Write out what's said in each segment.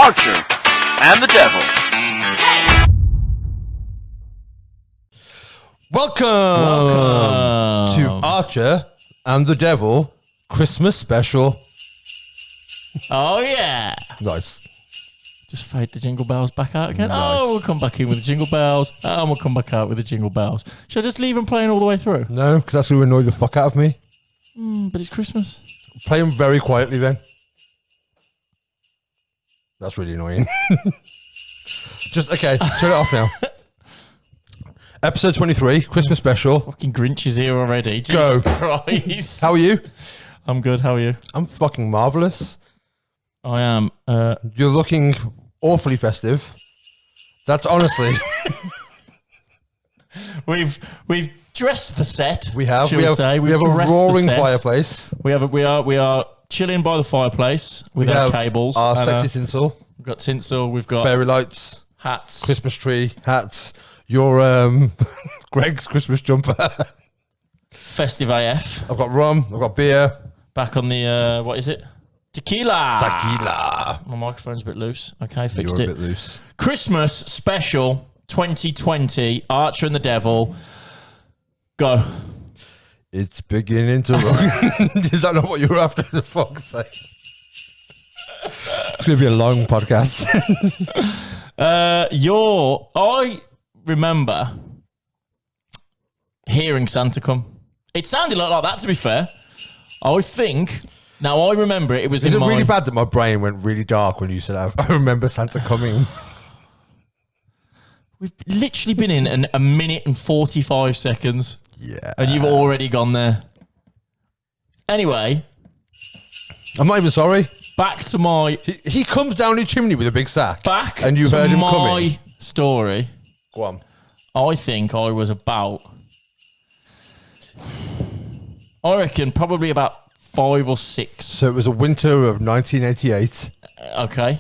Archer and the Devil. Welcome to Archer and the Devil Christmas special. Oh, yeah. Nice. Just fade the jingle bells back out again. Nice. Oh, we'll come back in with the jingle bells. And we'll come back out with the jingle bells. Should I just leave them playing all the way through? No, because that's going to annoy the fuck out of me. But it's Christmas. Play them very quietly then. That's really annoying. Okay, turn it off now. Episode 23, Christmas special. Fucking Grinch is here already. Go. Jesus Christ. How are you? I'm good. How are you? I'm fucking marvellous. I am. You're looking awfully festive. That's honestly... We've dressed the set. We have. Shall We have say. a roaring fireplace. We are chilling by the fireplace with We our have cables. Our and, sexy tinsel. We've got tinsel. We've got Fairy lights. hats. Christmas tree, hats. Your Greg's Christmas jumper. Festive AF. I've got rum. I've got beer. Back on the, what is it? Tequila. Tequila. My microphone's a bit loose. Okay, fixed You're it. a bit loose. Christmas special 2020, Archer and the Devil. Go. It's beginning to rock. Is that not what you were after? The fuck's sake. It's going to be a long podcast. I remember hearing Santa come. It sounded like that, to be fair. I think... Now, I remember it was Is in it my... really bad that my brain went really dark when you said, I remember Santa coming? We've literally been in a minute and 45 seconds. Yeah. And you've already gone there. Anyway... I'm not even sorry. Back to my... He comes down your chimney with a big sack. Back and you to heard him my coming. story. Go on. I think I was about... I reckon probably about 5 or 6. So it was a winter of 1988. Okay.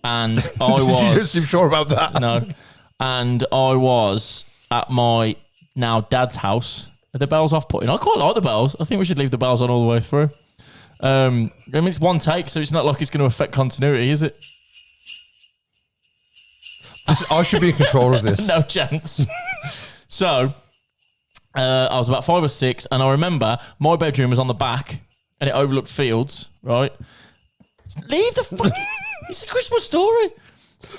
And I You don't was... seem sure about that. No. And I was at my now dad's house. Are the bells off-putting? I quite like the bells. I think we should leave the bells on all the way through. I mean, it's one take, so it's not like it's going to affect continuity, is it? I should be in control of this. No chance. So, I was about 5 or 6, and I remember my bedroom was on the back, and it overlooked fields, right? Leave the fucking... It's a Christmas story.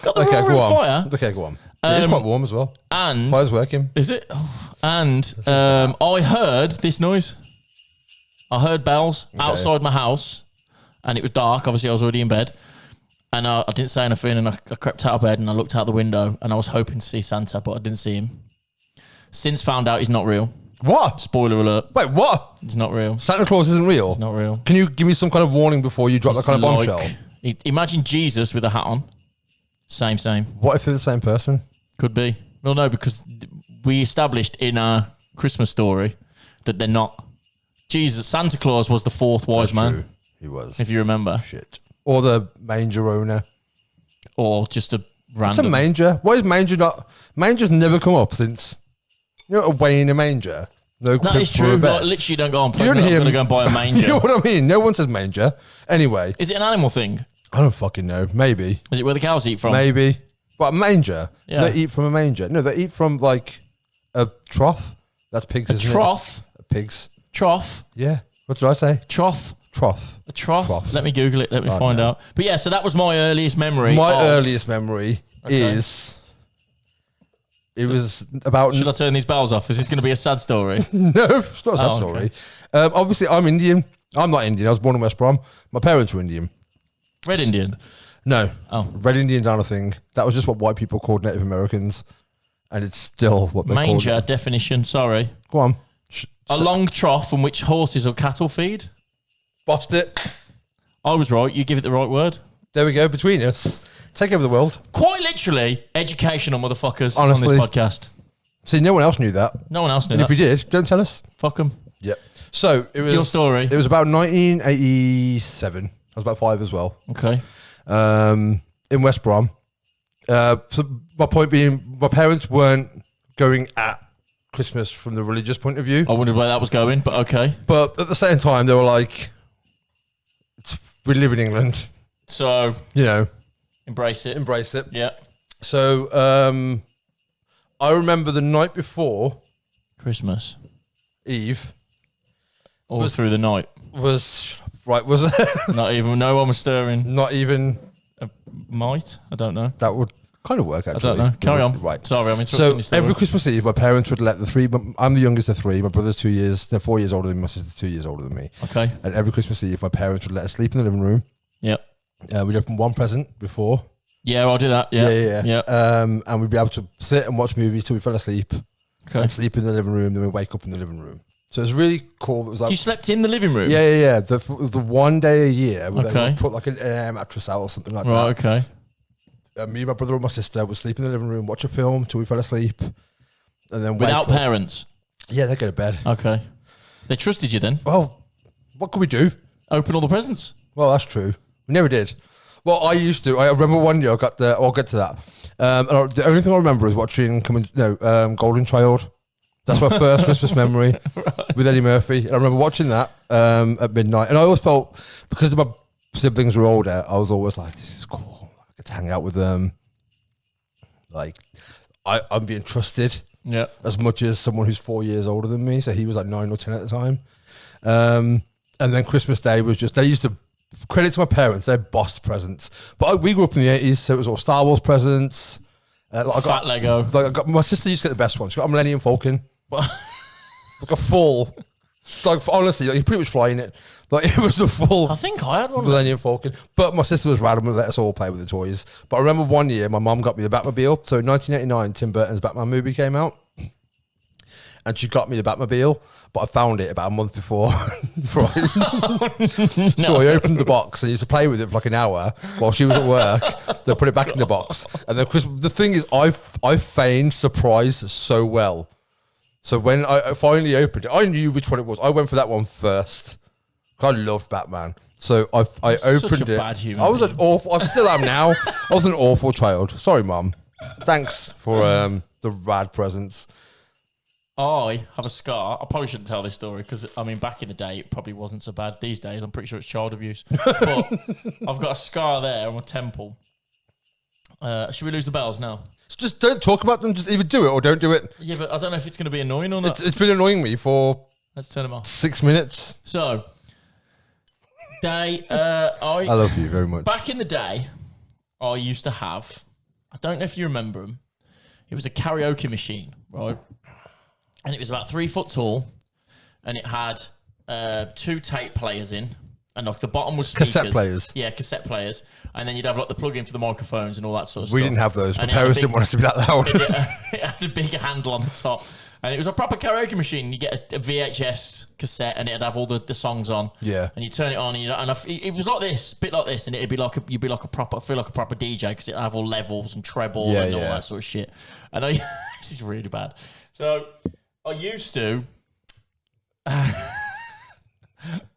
Got the roaring fire. Okay, go on. It is quite warm as well. And... Fire's working. Is it? Oh. And I heard this noise. I heard bells outside my house, and it was dark. Obviously, I was already in bed, and I didn't say anything, and I crept out of bed, and I looked out the window, and I was hoping to see Santa, but I didn't see him. Since found out he's not real. What? Spoiler alert. Wait, what? He's not real. Santa Claus isn't real? He's not real. Can you give me some kind of warning before you drop that kind of bombshell? Imagine Jesus with a hat on. Same. What if they're the same person? Could be. Well, no, because we established in our Christmas story that they're not. Santa Claus was the fourth wise man. True. He was. If you remember. Shit. Or the manger owner. Or just a random. What's a manger? Why is manger not... Manger's never come up since... You know, away in a manger. No, that is true, but literally don't go on pregnant. I'm going to go and buy a manger. You know what I mean? No one says manger. Anyway. Is it an animal thing? I don't fucking know. Maybe. Is it where the cows eat from? Maybe. But a manger? Yeah. They eat from a manger. No, they eat from like a trough. That's pigs, isn't trough? it? Pigs. Trough? Yeah. What did I say? Trough. Trough. A trough? Let me Google it. Let me find out. But yeah, so that was my earliest memory. My earliest memory is... It was about... Should I turn these bells off? Is this going to be a sad story? No, it's not a sad story. Obviously, I'm Indian. I'm not Indian. I was born in West Brom. My parents were Indian. Red Indian? No. Oh. Red Indians aren't a thing. That was just what white people called Native Americans. And it's still what they're called. Manger definition, sorry. Go on. A long trough from which horses or cattle feed? Bossed it. I was right. You give it the right word. There we go. Between us. Take over the world. Quite literally, educational motherfuckers. Honestly. On this podcast. See, no one else knew that. No one else knew and that. if we did, don't tell us. Fuck them. Yep. So, it was... Your story. It was about 1987. I was about 5 as well. Okay. In West Brom. So my point being, my parents weren't going at Christmas from the religious point of view. I wondered where that was going, but okay. But at the same time, they were like, we live in England. So, you know, Embrace it. Embrace it. Yeah. So I remember the night before Christmas Eve. All through the night. Was Not even, no one was stirring. not even A mite? I don't know. that would kind of work actually. I don't know. Carry on. Right. Sorry, I'm interrupting So your story. every Christmas Eve, my parents would let the three. I'm the youngest of three. My brother's 2 years. They're 4 years older than me. My sister's 2 years older than me. Okay. And every Christmas Eve, my parents would let us sleep in the living room. Yep. We'd open one present before. Yeah, I'll do that. Yeah. Yeah. Yeah. And we'd be able to sit and watch movies till we fell asleep. Okay. And sleep in the living room. Then we'd wake up in the living room. So it was really cool. It was like You slept in the living room? yeah. The one day a year where they Okay. would put like an air mattress out or something like Right, that. okay. Me, my brother, and my sister would sleep in the living room, watch a film till we fell asleep, and then wake Without up. parents? Yeah, they go to bed. Okay. They trusted you then? Well, what could we do? Open all the presents? Well, that's true. We never did. Well, I used to. I remember one year I got the. I'll get to that. The only thing I remember is watching Golden Child. That's my first Christmas memory with Eddie Murphy. And I remember watching that at midnight, and I always felt because my siblings were older, I was always like, "This is cool. I get to hang out with them." Like, I'm being trusted as much as someone who's 4 years older than me. So he was like 9 or 10 at the time. And then Christmas Day was just, they used to, credit to my parents, they bossed presents. But we grew up in the 80s, so it was all Star Wars presents. Fat Lego. My sister used to get the best one. She got a Millennium Falcon. Like a full, like honestly, like you're pretty much flying it. Like it was a full. I think I had one. Millennium Falcon. But my sister was random and let us all play with the toys. But I remember one year my mum got me the Batmobile. So in 1989, Tim Burton's Batman movie came out. And she got me the Batmobile, but I found it about a month before. So I opened the box and used to play with it for like an hour while she was at work. They put it back in the box. And then the thing is, I feigned surprise so well. So when I finally opened it, I knew which one it was. I went for that one first. I loved Batman. So I opened it. Bad human I was being. an awful. I still am now. I was an awful child. Sorry, Mum. Thanks for the rad presents. I have a scar. I probably shouldn't tell this story because, I mean, back in the day, it probably wasn't so bad. These days, I'm pretty sure it's child abuse. But I've got a scar there on my temple. Should we lose the bells now? Just don't talk about them. Just either do it or don't do it. Yeah, but I don't know if it's going to be annoying or not. It's been annoying me for Let's turn them off. 6 minutes. So, I love you very much. Back in the day, I used to have, I don't know if you remember them, it was a karaoke machine, right? And it was about 3 foot tall, and it had 2 tape players in, and like the bottom was speakers. Cassette players. Yeah, cassette players. And then you'd have like the plug-in for the microphones and all that sort of stuff. We didn't have those. My And it had a parents big- didn't want us to be that loud. It had a big handle on the top. And it was a proper karaoke machine. You get a VHS cassette, and it'd have all the songs on. Yeah. And you turn it on, and it was like this, bit like this, and it'd be like you'd be like a proper, feel like a proper DJ because it'd have all levels and treble and all that sort of shit. And this is really bad. So I used to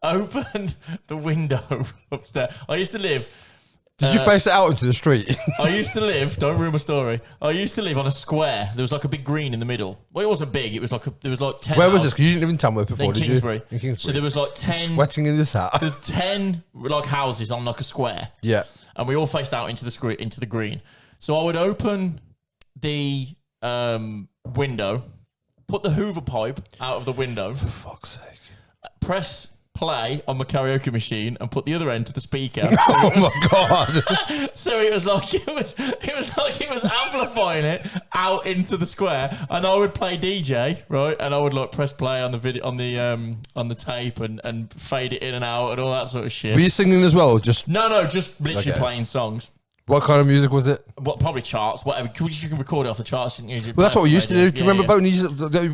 open the window upstairs. I used to live. Did you face it out into the street? I used to live. Don't ruin my story. I used to live on a square. There was like a big green in the middle. Well, it wasn't big. It was like there was like 10. Where was this? 'Cause you didn't live in Tamworth before, In did Kingsbury. you? In Kingsbury. So there was like 10. Sweating in this hat. There's 10 like houses on like a square. Yeah. And we all faced out into the green. So I would open the window, put the Hoover pipe out of the window, For fuck's sake. press play on my karaoke machine, and put the other end to the speaker. Oh my God. So it was like it was amplifying it out into the square, and I would play DJ, right, and I would like press play on the video on the tape and fade it in and out and all that sort of shit. Were you singing as well? Or just No, just literally Okay. playing songs. what kind of music was it? What, probably charts, whatever. You can record it off the charts, didn't you? Well, that's what we used to do. Do you remember yeah. back when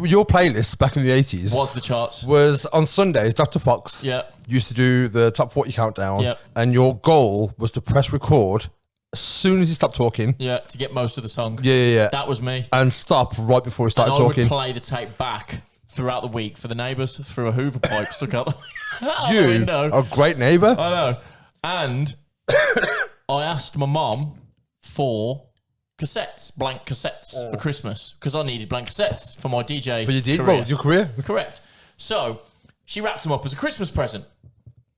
you your playlist back in the 80s Was the charts? was on Sundays, Dr. Fox Yeah. used to do the top 40 countdown, Yeah. and your goal was to press record as soon as he stopped talking. Yeah, to get most of the song. Yeah. That was me. And stop right before he started And I talking. would play the tape back throughout the week for the neighbours through a Hoover pipe stuck out the You, window. a great neighbour. I know. And I asked my mum for cassettes, blank cassettes for Christmas, because I needed blank cassettes for my DJ For your career. your career. Correct. So she wrapped them up as a Christmas present.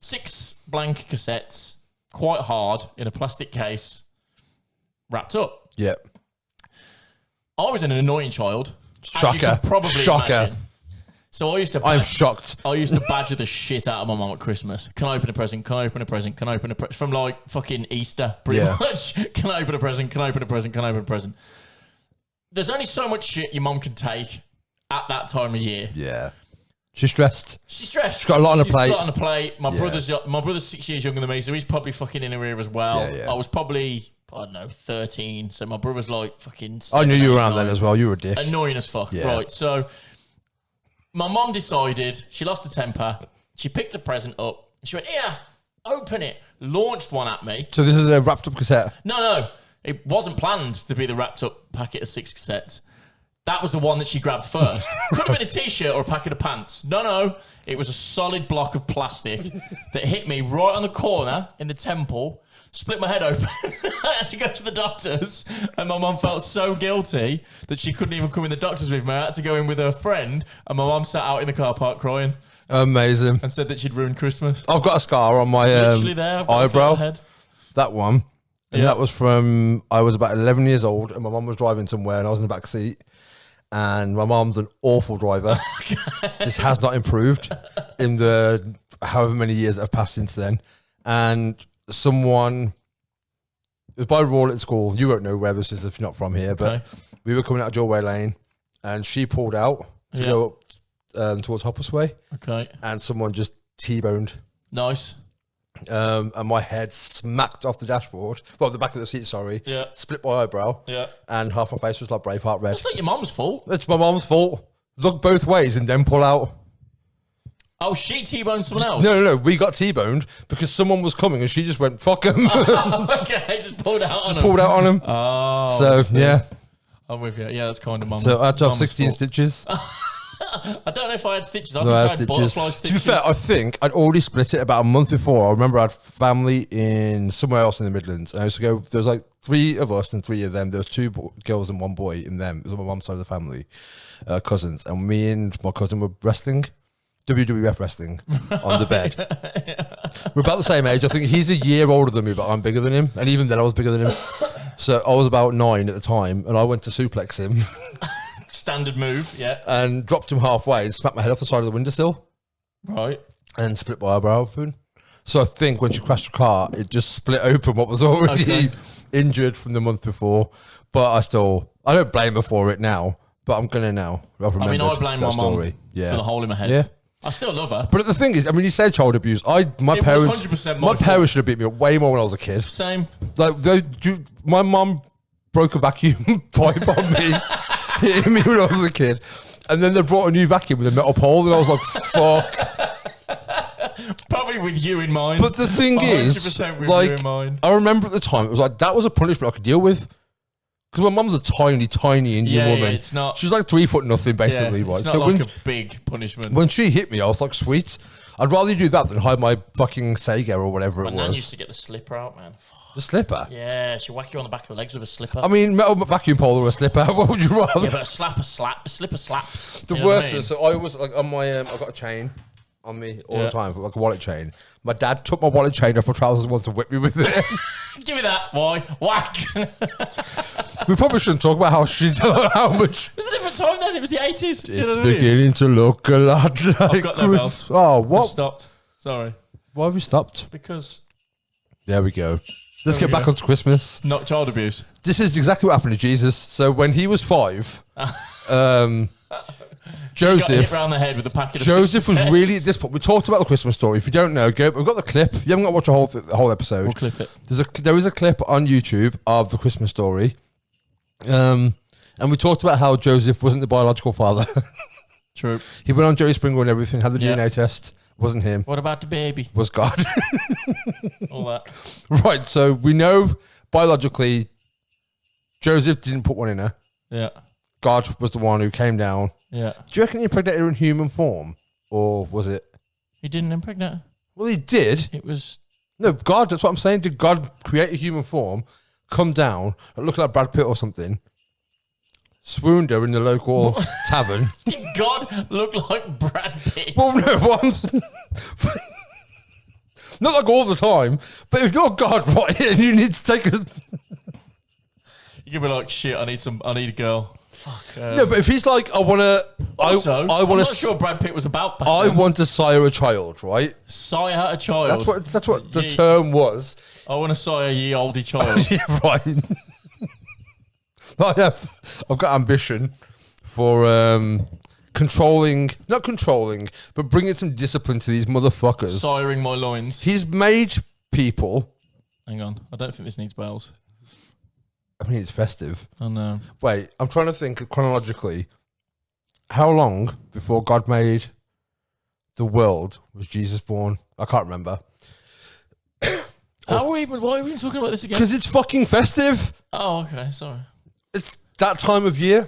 6 blank cassettes, quite hard, in a plastic case. wrapped up. Yeah. I was an annoying child. As you Shocker. can probably Shocker. imagine. So I used to. I'm shocked. I used to badger the shit out of my mum at Christmas. Can I open a present? Can I open a present? Can I open a present? From like fucking Easter, pretty much. Can I open a present? Can I open a present? Can I open a present? There's only so much shit your mum can take at that time of year. Yeah. She's stressed. She's stressed. She's got a lot on her plate. She's got a lot on her plate. My brother's 6 years younger than me, so he's probably fucking in her ear as well. Yeah, yeah. I was probably, I don't know, 13. So my brother's like fucking. I knew you were around then as well. You were a dick. Annoying as fuck. Yeah. Right. So my mum decided she lost her temper. She picked a present up. She went, "Here, open it." Launched one at me. So this is a wrapped up cassette. No. It wasn't planned to be the wrapped up packet of 6 cassettes. That was the one that she grabbed first. Could have been a t-shirt or a packet of pants. No. It was a solid block of plastic that hit me right on the corner in the temple, split my head open. I had to go to the doctors, and my mum felt so guilty that she couldn't even come in the doctors with me. I had to go in with her friend, and my mum sat out in the car park crying Amazing. and said that she'd ruined Christmas. I've got a scar on my Literally there, I've got a eyebrow. head. That one. And Yeah. that was from, I was about 11 years old, and my mum was driving somewhere, and I was in the back seat. And my mum's an awful driver. This has not improved in the however many years that have passed since then. And someone, it was by Royal at school. You won't know where this is if you're not from here, but we were coming out of Jewelway Lane, and she pulled out to go up towards Hoppers Way. Okay. And someone just T-boned. Nice. And my head smacked off the dashboard. Well, the back of the seat, sorry. Yeah. Split my eyebrow. Yeah. And half my face was like Braveheart red. That's not your mum's fault. It's my mom's fault. Look both ways and then pull out. Oh, she T-boned someone else? No. We got T-boned because someone was coming and she just went, fuck him. Okay, just pulled out on him. Pulled out on him. Oh. So, yeah. I'm with you. Yeah, that's kind of mum. So I had to have mum's 16 fault. stitches. I don't know if I had stitches. I No, I had think I had stitches. butterfly To stitches. be fair, I think I'd already split it about a month before. I remember I had family in somewhere else in the Midlands. And I used to go, there was like 3 of us and 3 of them. There was 2 girls and 1 boy in them. It was on my mum's side of the family, cousins. And me and my cousin were wrestling, WWF wrestling, on the bed. We're about the same age. I think he's a year older than me, but I'm bigger than him. And even then I was bigger than him. So I was about 9 at the time, and I went to suplex him. Standard move, yeah. And dropped him halfway and smacked my head off the side of the windowsill. Right. And split my eyebrow open. So I think when she crashed the car, it just split open what was already injured from the month before. But I don't blame her for it now, but I'm going to now. I blame I blame my mum for the hole in my head. Yeah. I still love her. But the thing is, I mean, you said child abuse. My It was parents, 100% my my parents should have beat me up way more when I was a kid. Same. Like, my mum broke a vacuum pipe on me, hitting me when I was a kid. And then they brought a new vacuum with a metal pole, and I was like, fuck. Probably with you in mind. But the thing is, 100% with like, you in mind. I remember at the time, it was like, that was a punishment I could deal with. Because my mum's a tiny, tiny Indian woman. Yeah, it's not. She's like 3 foot nothing, basically, right? It's not So like a big punishment. when she hit me, I was like, sweet. I'd rather do that than hide my fucking Sega or whatever My it nan was. used to get the slipper out, man. The slipper? Yeah, she'd whack you on the back of the legs with a slipper. I mean, metal vacuum pole or a slipper. What would you rather? Yeah, but a slipper slaps. The You know what I worst mean? is, so I was like on my, I've got a chain on me all Yeah. the time, like a wallet chain. My dad took my wallet chain off my trousers and wants to whip me with it. Give me that, boy. Whack. We probably shouldn't talk about how much. It was a different time then. It was the 80s. You know It's what I mean? beginning to look a lot like got no bells. Christmas. Oh, I've what? stopped. Sorry. Why have we stopped? Because There we go. Let's get back onto Christmas. not child abuse. This is exactly what happened to Jesus. So when he was 5, Got hit Joseph round the head with a packet of was six really at cents. this point. We talked about the Christmas story. If you don't know, go. We've got the clip. You haven't got to watch the whole episode. We'll clip it. There is a clip on YouTube of the Christmas story, and we talked about how Joseph wasn't the biological father. True. He went on Jerry Springer and everything. Had the Yeah. DNA test. Wasn't him. What about the baby? Was God. All that. Right. So we know biologically, Joseph didn't put one in her. Yeah. God was the one who came down. Yeah. Do you reckon he impregnated her in human form, or was it? He didn't impregnate her. Well, he did. It was. No, God. That's what I'm saying. Did God create a human form, come down, look like Brad Pitt or something, swooned her in the local tavern? Did God look like Brad Pitt? Well, no, once. Not like all the time, but if you're God, right, and you need to take a. You're gonna be like, shit, I need a girl. Fuck. No, but if he's like, I want to... Also, I I'm want not sure Brad Pitt was about back I then. want to sire a child, right? Sire a child. That's what the term was. I want to sire ye oldie child. Yeah, right. I've got ambition for not controlling, but bringing some discipline to these motherfuckers. Siring my loins. He's made people. Hang on, I don't think this needs bells. I mean, it's festive. Oh no. Wait, I'm trying to think chronologically. How long before God made the world was Jesus born? I can't remember. Why are we even talking about this again? Because it's fucking festive. Oh, okay, sorry. It's that time of year.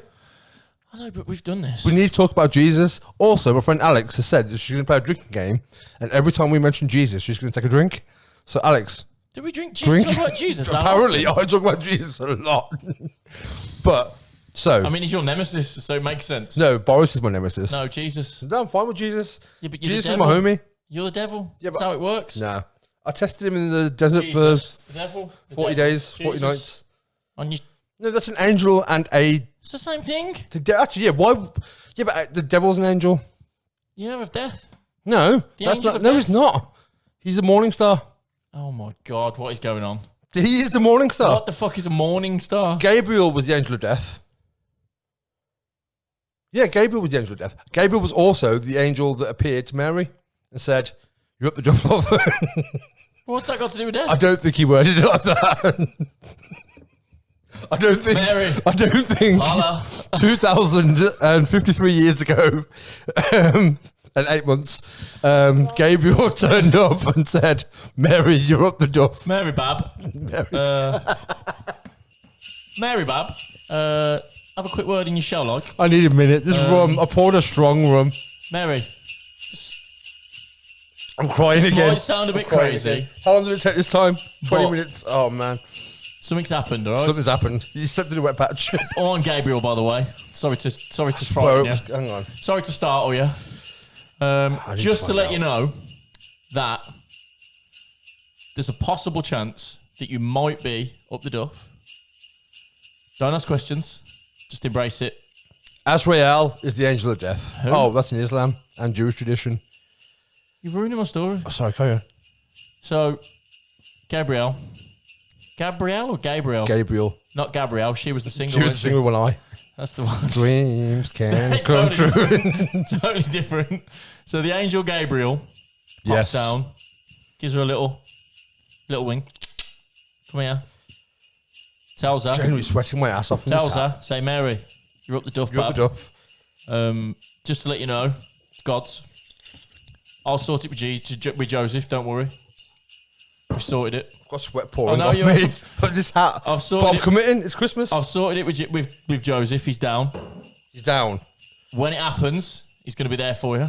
I know, but we've done this. We need to talk about Jesus. Also, my friend Alex has said that she's going to play a drinking game, and every time we mention Jesus, she's going to take a drink. So, Alex, Did we drink Jesus? Talk about Jesus? Apparently, I talk about Jesus a lot. But so, I mean, he's your nemesis, so it makes sense. no, Boris is my nemesis. No, Jesus. No, I'm fine with Jesus. Yeah, but you're Jesus the is devil. my homie. You're the devil. Yeah, That's but- how it works. No, I tested him in the desert Jesus. for The devil. The 40 devil. days, 40 Jesus. nights. On you. No, that's an angel and a. It's the same thing. Actually, yeah. Why? Yeah, but the devil's an angel. Yeah, of death. No, The that's angel not. of No, death. he's not. He's a morning star. Oh my God, what is going on? He is the morning star. What the fuck is a morning star? Gabriel was the angel of death. Yeah, Gabriel was the angel of death. Gabriel was also the angel that appeared to Mary and said, "You're up the duff, love." What's that got to do with death? I don't think he worded it like that. I don't think. Mary. I don't think. Holla. 2,053 years ago, and 8 months, Gabriel turned up and said, "Mary, you're up the duff." Mary Bab. Mary. Mary Bab. Have a quick word in your shell, like. I need a minute. This rum. I poured a strong rum. Mary. I'm crying again. Might sound a bit Crying crazy. again. How long did it take this time? 20 What? minutes. Oh man, Something's happened, all right? something's happened. You stepped in a wet patch. I'm Gabriel, by the way. Sorry to Swear frighten it you. was- hang on. Sorry to startle you. need Just to to find let out. you know that there's a possible chance that you might be up the duff. Don't ask questions. Just embrace it. Azrael is the angel of death. Who? Oh, that's in Islam and Jewish tradition. You're ruining my story. Oh, sorry, carry on. So, Gabrielle or Gabriel? Gabriel. Not Gabrielle. She was the single. She was wasn't she? singing with one eye. That's the one. Dreams can come Totally true. different. Totally different. So the angel Gabriel pops Yes. down, gives her a little wink. Come here. Tells her. Genuinely sweating my ass off in Tells this hat. her. Say, Mary, you're up the duff, You're up bab. the duff. Just to let you know, it's God's. I'll sort it with Joseph. Don't worry. We've sorted it. I've got sweat pouring Oh, no, off you're- me. But this hat. I've sorted But I'm it. committing. It's Christmas. I've sorted it with Joseph. He's down. He's down. When it happens, he's going to be there for you.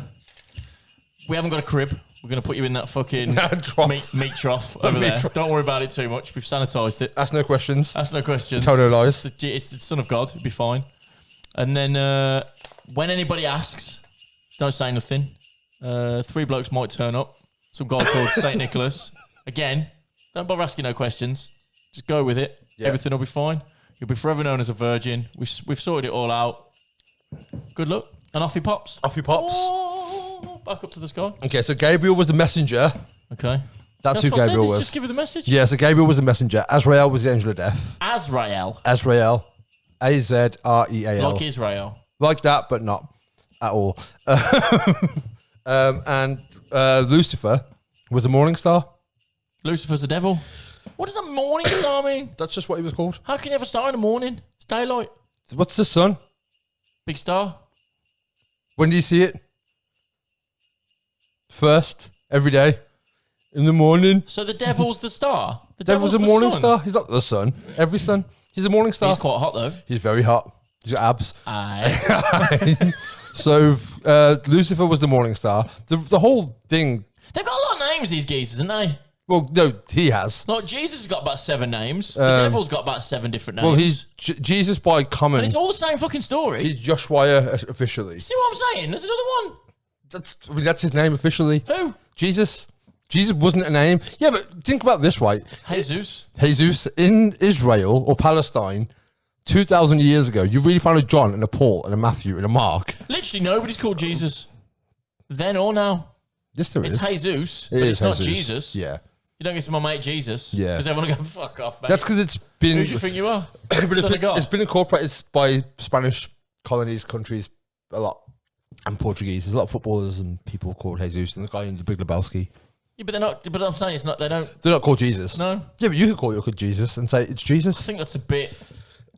We haven't got a crib. We're going to put you in that fucking Trough. meat trough over Meat there. trough. Don't worry about it too much. We've sanitised it. Ask no questions. That's no question. Tell no lies. It's the Son of God. It'll be fine. And then when anybody asks, don't say nothing. 3 blokes might turn up. Some guy called St. Nicholas. Again, don't bother asking no questions. Just go with it. Yeah. Everything will be fine. You'll be forever known as a virgin. We've sorted it all out. Good luck. And off he pops. Off he pops. Oh, back up to the sky. Okay, so Gabriel was the messenger. Okay. That's who what I said, Gabriel just- was. Just give her the message. Yeah, so Gabriel was the messenger. Azrael was the angel of death. Azrael. Azrael. Azreal. Like Israel. Like that, but not at all. And Lucifer was the morning star. Lucifer's the devil. What does a morning star mean? That's just what he was called. How can you have a star in the morning? It's daylight. What's the sun? Big star. When do you see it? First, every day, in the morning. So the devil's the star. The Devil's a the morning sun. star. He's not the sun. Every sun. He's a morning star. He's quite hot though. He's very hot. He's got abs. Aye. So Lucifer was the morning star. The whole thing. They've got a lot of names, these geezers, haven't they? Well, no, he has. Like Jesus has got about 7 names. The devil's got about 7 different names. Well, he's Jesus by common. and it's all the same fucking story. He's Joshua officially. See what I'm saying? There's another one. That's his name officially. Who? Jesus. Jesus wasn't a name. Yeah, but think about this, right? Jesus. Jesus in Israel or Palestine, 2,000 years ago, you really found a John and a Paul and a Matthew and a Mark. Literally nobody's called Jesus. Then or now. Yes, there is. It's Jesus, It but is it's not Jesus. Jesus. Yeah. You don't get to my mate Jesus. Yeah. Because everyone will go, fuck off, mate. That's because it's been... Who do you think you are? it's been incorporated by Spanish colonies, countries, a lot, and Portuguese. There's a lot of footballers and people called Jesus, and the guy in the Big Lebowski. Yeah, but they're not. But I'm saying it's not. They don't. They're not called Jesus. No. Yeah, but you could call your Jesus and say it's I Jesus. think that's a bit.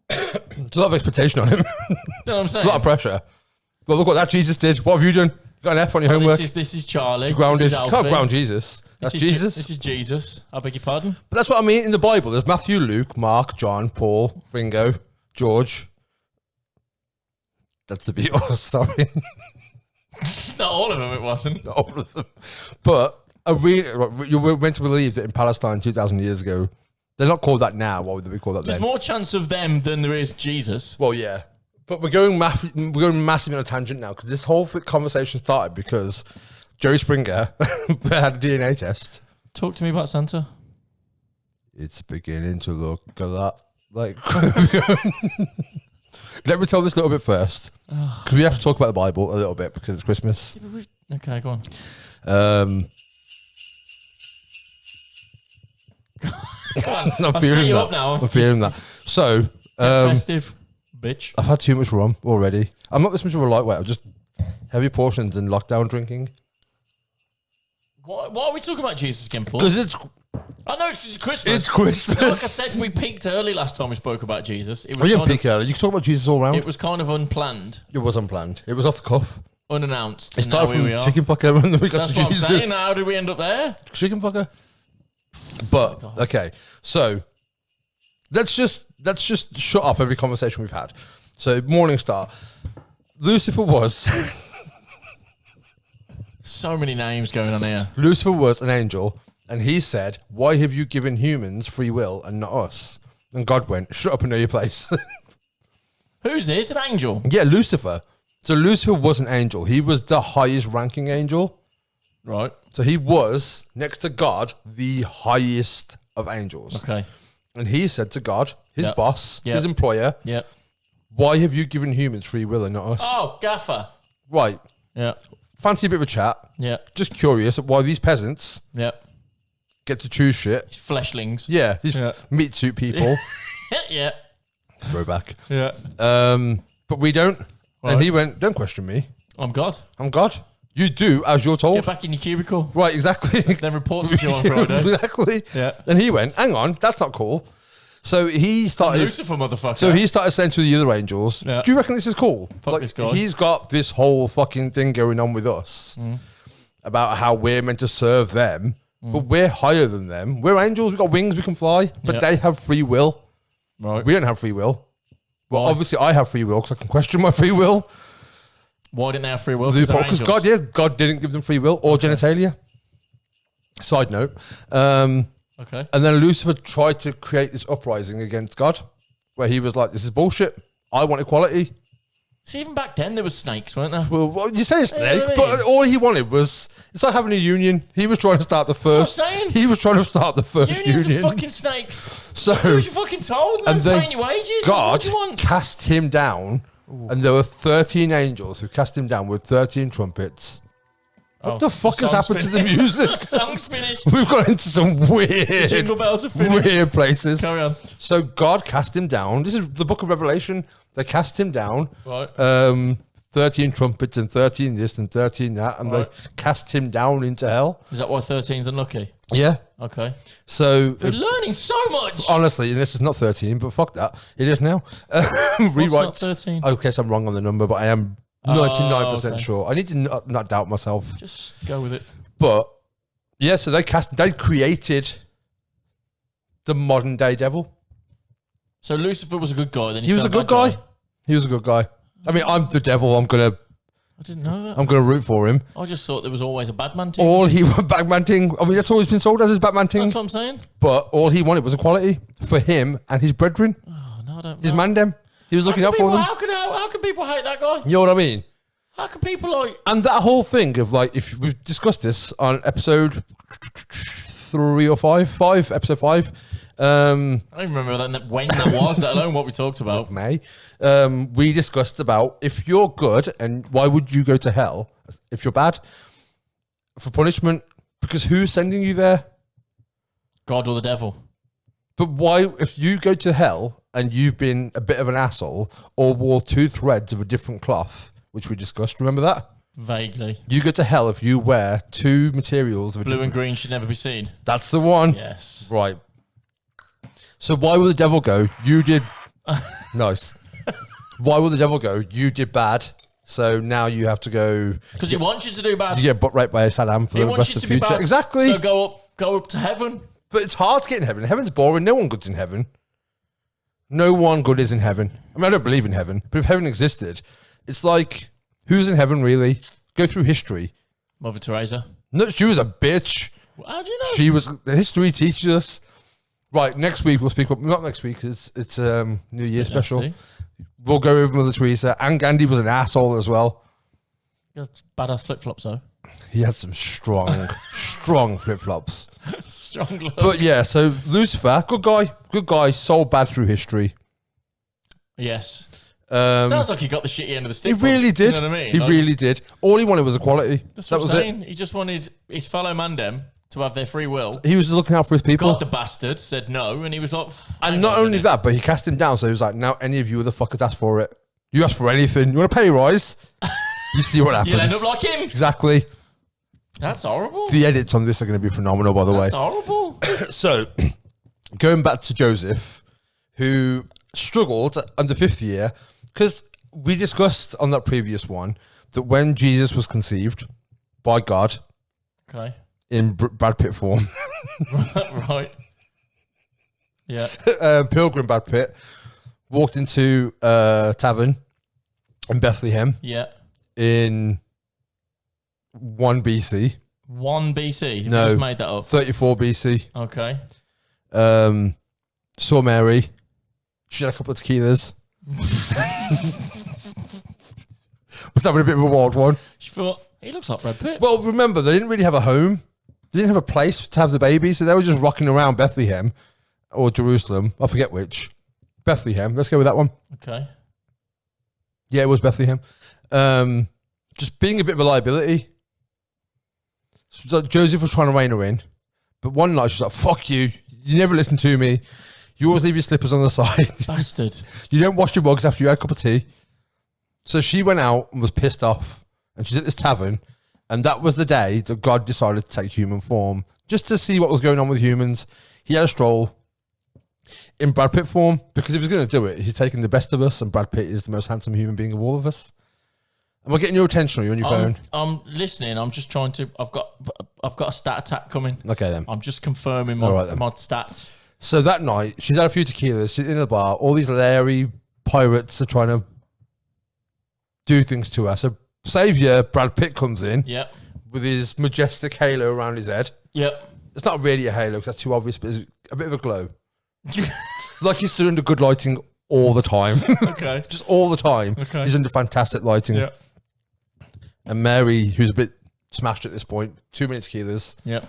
There's a lot of expectation on him. You know what I'm saying? There's a lot of pressure. Well, look what that Jesus did. What have you done? You got an F on your homework. This is Charlie. You're grounded. This You is can't Alfie. ground Jesus. That's Jesus. This is Jesus. I beg your pardon. But that's what I mean in the Bible. There's Matthew, Luke, Mark, John, Paul, Ringo, George. That's the Beatles. Sorry. Not all of them. It wasn't. Not all of them. But you were meant to believe that in Palestine 2,000 years ago, they're not called that now. What would they be called that There's then? more chance of them than there is Jesus. Well, yeah. But we're going massively on a tangent now because this whole conversation started because Jerry Springer had a DNA test. Talk to me about Santa. It's beginning to look a lot like... Let me tell this a little bit first because we have to talk about the Bible a little bit because it's Christmas. Okay, go on. Go on. I'm I'll feeling set you that. up now. I'm feeling that. So, Festive, bitch. I've had too much rum already. I'm not this much of a lightweight. I'm just heavy portions and lockdown drinking. What are we talking about Jesus again for? Because I know it's Christmas. it's Christmas. Like I said, we peaked early last time we spoke about Jesus. It Oh, was you kind didn't peek early. You can talk about Jesus all round. It was kind of unplanned, It was unplanned. It was off the cuff. unannounced. It and now started here we from are. chicken fucker and then we got That's to what Jesus. I'm saying. How did we end up there? Chicken fucker. But okay, so let's just shut off every conversation we've had. So Morning Star, Lucifer was So many names going on here. Lucifer was an angel, and he said, "Why have you given humans free will and not us?" And God went, "Shut up and know your place." Who's this? An angel? Yeah, Lucifer. So Lucifer was an angel. He was the highest ranking angel. Right. So he was, next to God, the highest of angels. Okay. And he said to God, his Yep. boss, Yep. his employer, Yep. "Why have you given humans free will and not us?" Oh, gaffer. Right. Yeah. Fancy a bit of a chat. Yeah. Just curious why these peasants Yeah. get to choose shit. It's fleshlings. Yeah, these Yeah. meat suit people. Yeah. Throwback. Yeah. But we don't. Right. And he went, "Don't question me. I'm God. I'm God. You do as you're told." Get back in your cubicle. Right, exactly. Then report to you on Friday. Exactly. Yeah. And he went, "Hang on, that's not cool." So he started. Lucifer, motherfucker. So he started saying to the other angels, Yeah. "Do you reckon this is cool? Fuck this guy." He's got this whole fucking thing going on with us about how we're meant to serve them, but we're higher than them. We're angels. We've got wings. We can fly, but Yeah. they have free will. Right. We don't have free will. Well, Why? obviously I have free will because I can question my free will. Why didn't they have free will? Because they're Because angels. God didn't give them free will or genitalia. Side note. Okay. And then Lucifer tried to create this uprising against God, where he was like, "This is bullshit. I want equality." See, even back then there was snakes, weren't there? Well, you say a snake, Yeah, but all he wanted was, it's like having a union. He was trying to start the first. what I'm saying. He was trying to start the first Unions union. are fucking snakes. So Do what you fucking told. and Man's then paying your wages. What God do you want? cast him down, and there were 13 angels who cast him down with 13 trumpets. What the fuck has song's happened to the finished. music? The song's finished. We've got into some weird, Jingle bells are finished. weird places. Carry on. So God cast him down. This is the book of Revelation. They cast him down. Right. 13 trumpets and 13 this and 13 that, and Right. they cast him down into hell. Is that why 13's unlucky? Yeah. Okay. So We're learning so much. honestly, and this is not 13, but fuck that, it is now. Rewrites. not 13? Okay, so I'm wrong on the number, but I am 99% okay. sure. I need to not doubt myself. Just go with it. But yeah, so they created the modern day devil. So Lucifer was a good guy. Then He was a good guy. He was a good guy. I mean, I'm the devil. I'm gonna I didn't know that. root for him. I just thought there was always a bad man team. All he Batman ting. I mean, that's all he's been sold as is Batman ting. That's what I'm saying. But all he wanted was equality for him and his brethren, Oh, no, I don't his know. mandem. He was looking How out can for people- them. How can people hate that guy? You know what I mean? How can people like? And that whole thing of like, if we've discussed this on episode 3 or 5, episode 5, I don't even remember when that was, let alone what we talked about. May. We discussed about if you're good and why would you go to hell if you're bad? For punishment. Because who's sending you there? God or the devil. But why, if you go to hell and you've been a bit of an asshole or wore 2 threads of a different cloth, which we discussed, remember that? Vaguely. You go to hell if you wear 2 materials of a Blue different... and green should never be seen. That's the one. Yes. Right. So why will the devil go? You did... Nice. Why will the devil go? You did bad, so now you have to go... Because he wants you to do bad. You get butt raped by a Saddam for the rest of the future. Exactly. So go up to heaven. But it's hard to get in heaven. Heaven's boring. No one good's in heaven. No one good is in heaven. I mean, I don't believe in heaven, but if heaven existed, it's like, who's in heaven really? Go through history. Mother Teresa. No, she was a bitch. How do you know? She was... History teaches us. Right, next week we'll speak up. Not next week, it's New Year special. Nasty. We'll go over Mother Teresa. And Gandhi was an asshole as well. Badass flip-flops, though. He had some strong, strong flip-flops. Strong look. But yeah, so Lucifer, good guy, sold bad through history. Yes. Sounds like he got the shitty end of the stick. He really did. You know what I mean? He really did. All he wanted was equality. That's that what was I'm saying. He just wanted his fellow mandem to have their free will. He was looking out for his people. God, the bastard said no, and he was like... And not only that, but he cast him down, so he was like, now any of you other fuckers ask for it. You ask for anything. You want a pay rise? You see what happens. You'll end up like him. Exactly. That's horrible. The edits on this are going to be phenomenal, by the way. That's horrible. So, going back to Joseph, who struggled under 5th year, because we discussed on that previous one that when Jesus was conceived by God, Okay. in Brad Pitt form, Right. Yeah. Pilgrim Brad Pitt walked into a tavern in Bethlehem Yeah. in 1 BC. 1 BC. You No. just made that up. 34 BC. Okay. Saw Mary. She had a couple of tequilas. Was having a bit of a wild one. She thought, he looks like Brad Pitt. Well, remember, they didn't really have a home. They didn't have a place to have the baby, so they were just rocking around Bethlehem or Jerusalem. I forget which. Bethlehem. Let's go with that one. Okay. Yeah, it was Bethlehem. Just being a bit of a liability. So Joseph was trying to rein her in, but one night she's like, fuck you. You never listen to me. You always leave your slippers on the side. Bastard. You don't wash your mugs after you had a cup of tea. So she went out and was pissed off, and she's at this tavern, and that was the day that God decided to take human form, just to see what was going on with humans. He had a stroll in Brad Pitt form, because if he was going to do it, he's taking the best of us, and Brad Pitt is the most handsome human being of all of us. Am I getting your attention, or are you on your phone? I'm listening. I'm just trying to... I've got a stat attack coming. Okay, then. I'm just confirming All right, then. my stats. So that night, she's had a few tequilas, she's in the bar, all these Larry pirates are trying to do things to her. So Saviour, Brad Pitt, comes in Yep. with his majestic halo around his head. Yep. It's not really a halo because that's too obvious, but it's a bit of a glow. Like he's stood under good lighting all the time. Okay. Just all the time. Okay. He's under fantastic lighting. Yep. And Mary, who's a bit smashed at this point, 2 minutes tequilas. Yep.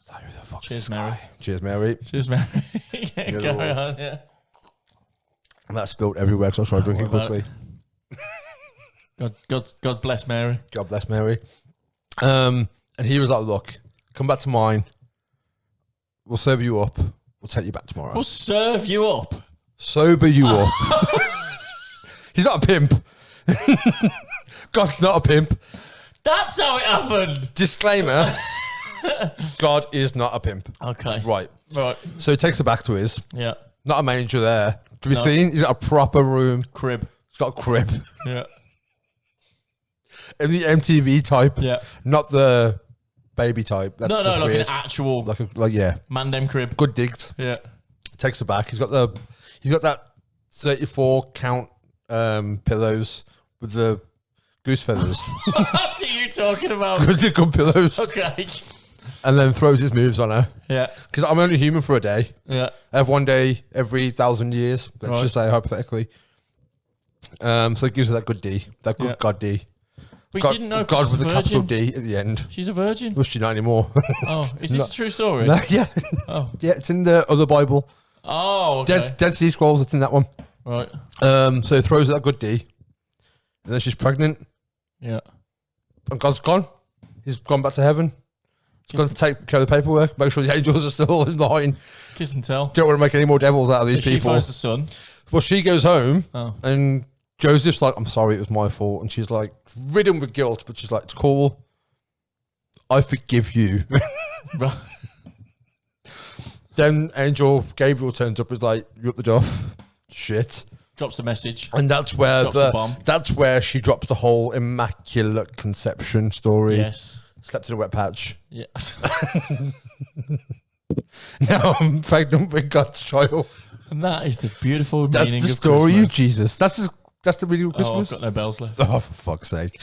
Like, who the fuck's Cheers, this Mary. guy? Cheers, Mary. Cheers, Mary. Yeah, You're go the one. on, yeah. And that spilled everywhere, so I was trying to drink it Don't worry quickly. God bless Mary. God bless Mary. And he was like, look, come back to mine. We'll sober you up. We'll take you back tomorrow. We'll serve you up. Sober you up. He's not a pimp. God's not a pimp. That's how it happened. Disclaimer. God is not a pimp. Okay. Right. Right. So he takes her back to his. Yeah. Not a manger there. To be No. seen. He's got a proper room. Crib. He's got a crib. Yeah. In the MTV type. Yeah. Not the baby type. That's No, just like weird. an actual Like yeah. mandem crib. Good digs. Yeah. Takes her back. He's got that 34 count pillows with the goose feathers. What are you talking about? Because they're good pillows. Okay. And then throws his moves on her. Yeah. Because I'm only human for a day. Yeah. I have 1 day every 1,000 years. Let's Right. just say hypothetically. So it gives her that good D. That good Yeah. God D. We didn't know God she's with a a capital virgin. D at the end. She's a virgin. Was she not anymore? Oh, is this a true story? No, yeah. Oh. Yeah, it's in the other Bible. Oh, okay. Dead Sea Scrolls, it's in that one. Right. So he throws that good D. And then she's pregnant. Yeah. And God's gone. He's gone back to heaven. He's got to take care of the paperwork, make sure the angels are still in line. Kiss and tell. Don't want to make any more devils out of these So she people. finds the son. Well, she goes home, Oh. and Joseph's like, I'm sorry, it was my fault. And she's like, ridden with guilt, but she's like, it's cool. I forgive you. Right. Then Angel Gabriel turns up, is like, you up the duff? Shit. Drops a message. And that's where Drops a bomb. that's where she drops the whole immaculate conception story. Yes. Slept in a wet patch. Yeah. Now I'm pregnant with God's child. And that is the beautiful That's meaning the of story Christmas. of Jesus. That's the meaning of Oh, Christmas. I've got no bells left. Oh, for fuck's sake.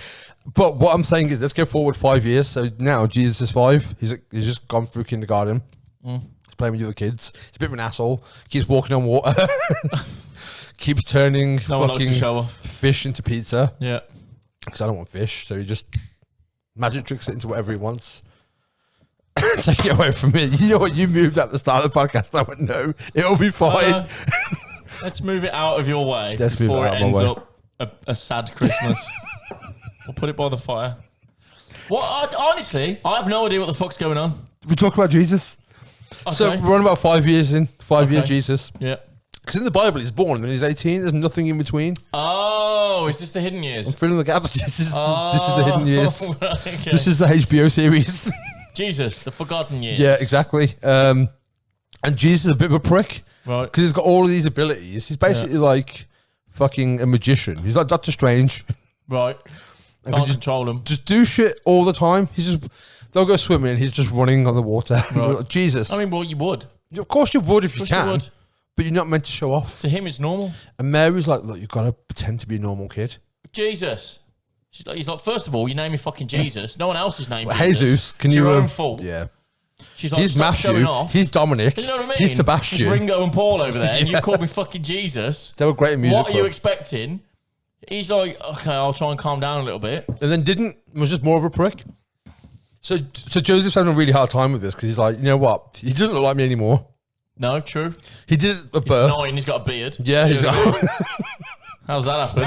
But what I'm saying is, let's go forward 5 years. So now Jesus is 5. He's just gone through kindergarten. He's playing with the other kids. He's a bit of an asshole. Keeps walking on water. Keeps turning No one likes to fucking show off. fish into pizza. Yeah. Because I don't want fish. So he just magic tricks it into whatever he wants. Take it away from me. You know what? You moved at the start of the podcast. I went, no, it'll be fine. Let's move it out of your way Let's move it before out it of my ends way. up a sad Christmas. We'll put it by the fire. Honestly, I have no idea what the fuck's going on. We talk about Jesus. Okay. So we're on about 5 years in. 5 years Jesus. Yeah. Because in the Bible, he's born and then he's 18. There's nothing in between. Oh, is this the hidden years? I'm filling the gaps. This is the hidden years. Right, okay. This is the HBO series. Jesus, the forgotten years. Yeah, exactly. And Jesus is a bit of a prick. Right. Because he's got all of these abilities. He's basically like fucking a magician. He's like Doctor Strange. Right. And Can't just- control them. Just do shit all the time. They'll go swimming and he's just running on the water. Right. Jesus. I mean, well, you would. Of course you would if you Of course can. you would. But you're not meant to show off. To him, it's normal. And Mary's like, look, you've got to pretend to be a normal kid. Jesus. He's like, first of all, you name me fucking Jesus. No one else is named Well, Jesus. Jesus, can It's you... your own fault. Yeah. She's like, He's stop Matthew. showing off. He's Dominic. You know what I mean? He's Sebastian. It's Ringo and Paul over there, and Yeah. you called me fucking Jesus. They were great in music. What are you expecting? He's like, okay, I'll try and calm down a little bit. And then was just more of a prick. So Joseph's having a really hard time with this because he's like, you know what? He doesn't look like me anymore. No, true. He did it at He's birth. 9, he's got a beard. Yeah, he's got. How's that happen?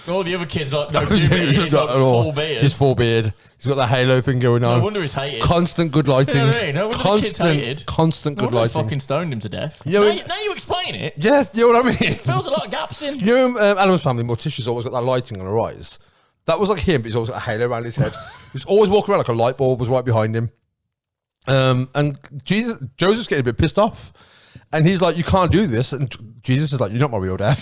All the other kids like, no, He's he's not like at all. full beard. He's full beard. He's got that halo thing going on. No wonder he's hated. Constant good lighting. You know what I mean? No wonder the kids hated. Constant No good wonder they lighting. fucking stoned him to death. You know, now you explain it. Yeah, you know what I mean? Fills a lot of gaps in. You know, Adam's family, Morticia's always got that lighting on her eyes. That was like him, but he's always got a halo around his head. He's always walking around like a light bulb was right behind him. And Joseph's getting a bit pissed off. And he's like, you can't do this. And Jesus is like, you're not my real dad.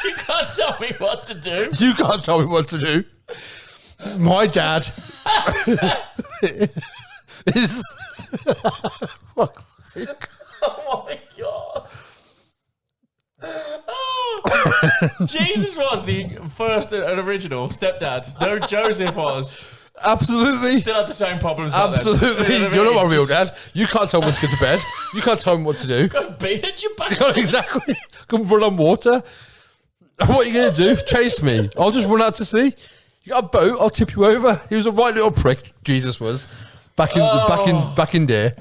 You can't tell me what to do. You can't tell me what to do. My dad is... Oh my god. Oh. Jesus was the first and original stepdad. No, Joseph was. Absolutely. Still had the same problems. back then. Absolutely. You know what I You're not mean? my real dad. You can't tell me when to go to bed. You can't tell me what to do. Got a beard, you bastard. Exactly. Come run on water. What are you going to do? Chase me. I'll just run out to sea. You got a boat, I'll tip you over. He was a right little prick, Jesus was. Back in there.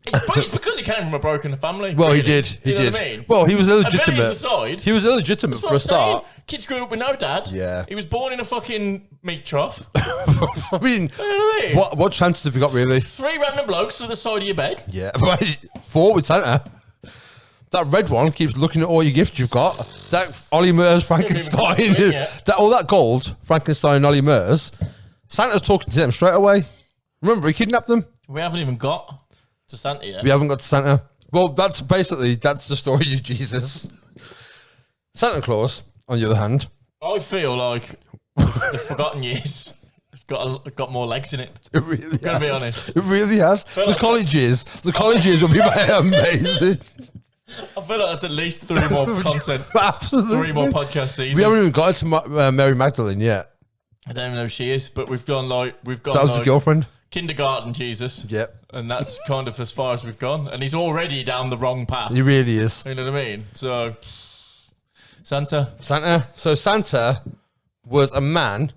It's because he came from a broken family. Well, really. he did. He You know did. what I mean? Well, he was Abilities illegitimate. aside, He was illegitimate that's for what a I'm saying. start. Kids grew up with no dad. Yeah. He was born in a fucking meat trough. I mean, You know what I mean? what chances have you got, really? 3 random blokes at the side of your bed. Yeah. 4 with Santa. That red one keeps looking at all your gifts you've got. That Ollie Murs, Frankenstein. Yeah. All that gold, Frankenstein and Ollie Murs. Santa's talking to them straight away. Remember, he kidnapped them. We haven't even got to Santa yet. We haven't got to Santa. Well, that's the story of Jesus. Santa Claus, on the other hand. I feel like the forgotten years. It's got more legs in it. It really has. Gotta be honest. It really has. The like- college years will be amazing. I feel like that's at least 3 more content. Absolutely. 3 more podcast seasons. We haven't even got to Mary Magdalene yet. I don't even know who she is, but we've gone That was his girlfriend. kindergarten Jesus. Yep. And that's kind of as far as we've gone. And he's already down the wrong path. He really is. You know what I mean? So, Santa. So Santa was a man.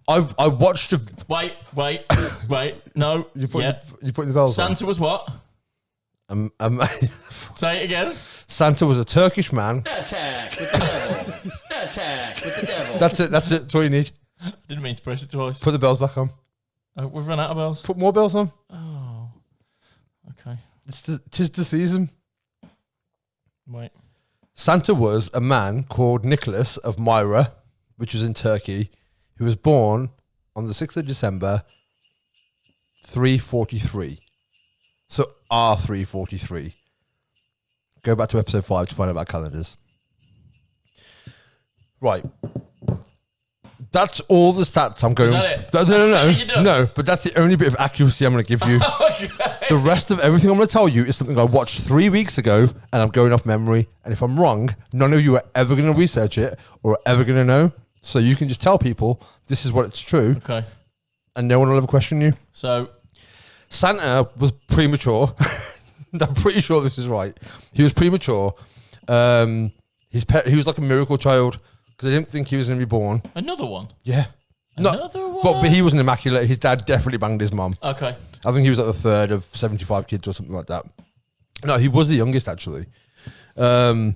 I watched. Wait. No. You put the bells on. Santa was what? Say it again. Santa was a Turkish man. Attack with the devil. Attack with the devil. That's it. That's all you need. Didn't mean to press it twice. Put the bells back on. We've run out of bells. Put more bells on. Oh. Okay. Tis the season. Wait. Santa was a man called Nicholas of Myra, which was in Turkey, who was born on the 6th of December, 343. So R343. Go back to episode 5 to find out about calendars. Right. That's all the stats I'm going. Is that it? No. But that's the only bit of accuracy I'm going to give you. Okay. The rest of everything I'm going to tell you is something I watched 3 weeks ago, and I'm going off memory. And if I'm wrong, none of you are ever going to research it or are ever going to know. So you can just tell people this is what it's true. Okay. And no one will ever question you. So Santa was premature. I'm pretty sure this is right. He was premature. He was like a miracle child because they didn't think he was going to be born. another one. Yeah. Another one. But he wasn't immaculate. His dad definitely banged his mum. Okay. I think he was like the third of 75 kids or something like that. No, he was the youngest actually. Of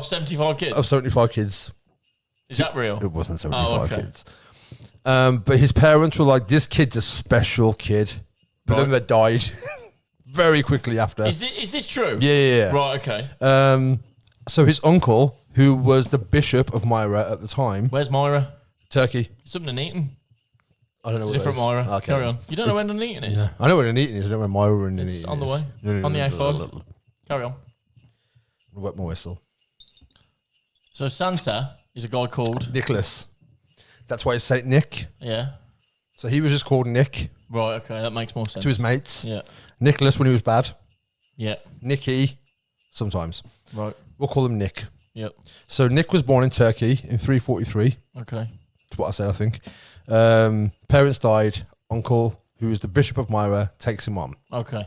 75 kids. Of 75 kids. Is that real? It wasn't 75 okay. kids. But his parents were like, this kid's a special kid. But then they died very quickly after. Is this true? Yeah. Right, okay. So his uncle, who was the bishop of Myra at the time. Where's Myra? Turkey. Something in Eton. I don't know It's what a different it is. Myra. Okay. Carry on. You don't know where Nuneaton is? Yeah. I know where Nuneaton is. I know where Myra and Nuneaton is. It's on the way. No, On the A5. Carry on. Wet my whistle. So Santa is a guy called... Nicholas. That's why it's Saint Nick. Yeah. So he was just called Nick Right, okay. That makes more sense. to his mates. Yeah. Nicholas when he was bad. Yeah. Nicky sometimes. Right. We'll call him Nick. Yep. So Nick was born in Turkey in 343. Okay. That's what I said, I think. Parents died. Uncle, who is the bishop of Myra, takes him on. Okay.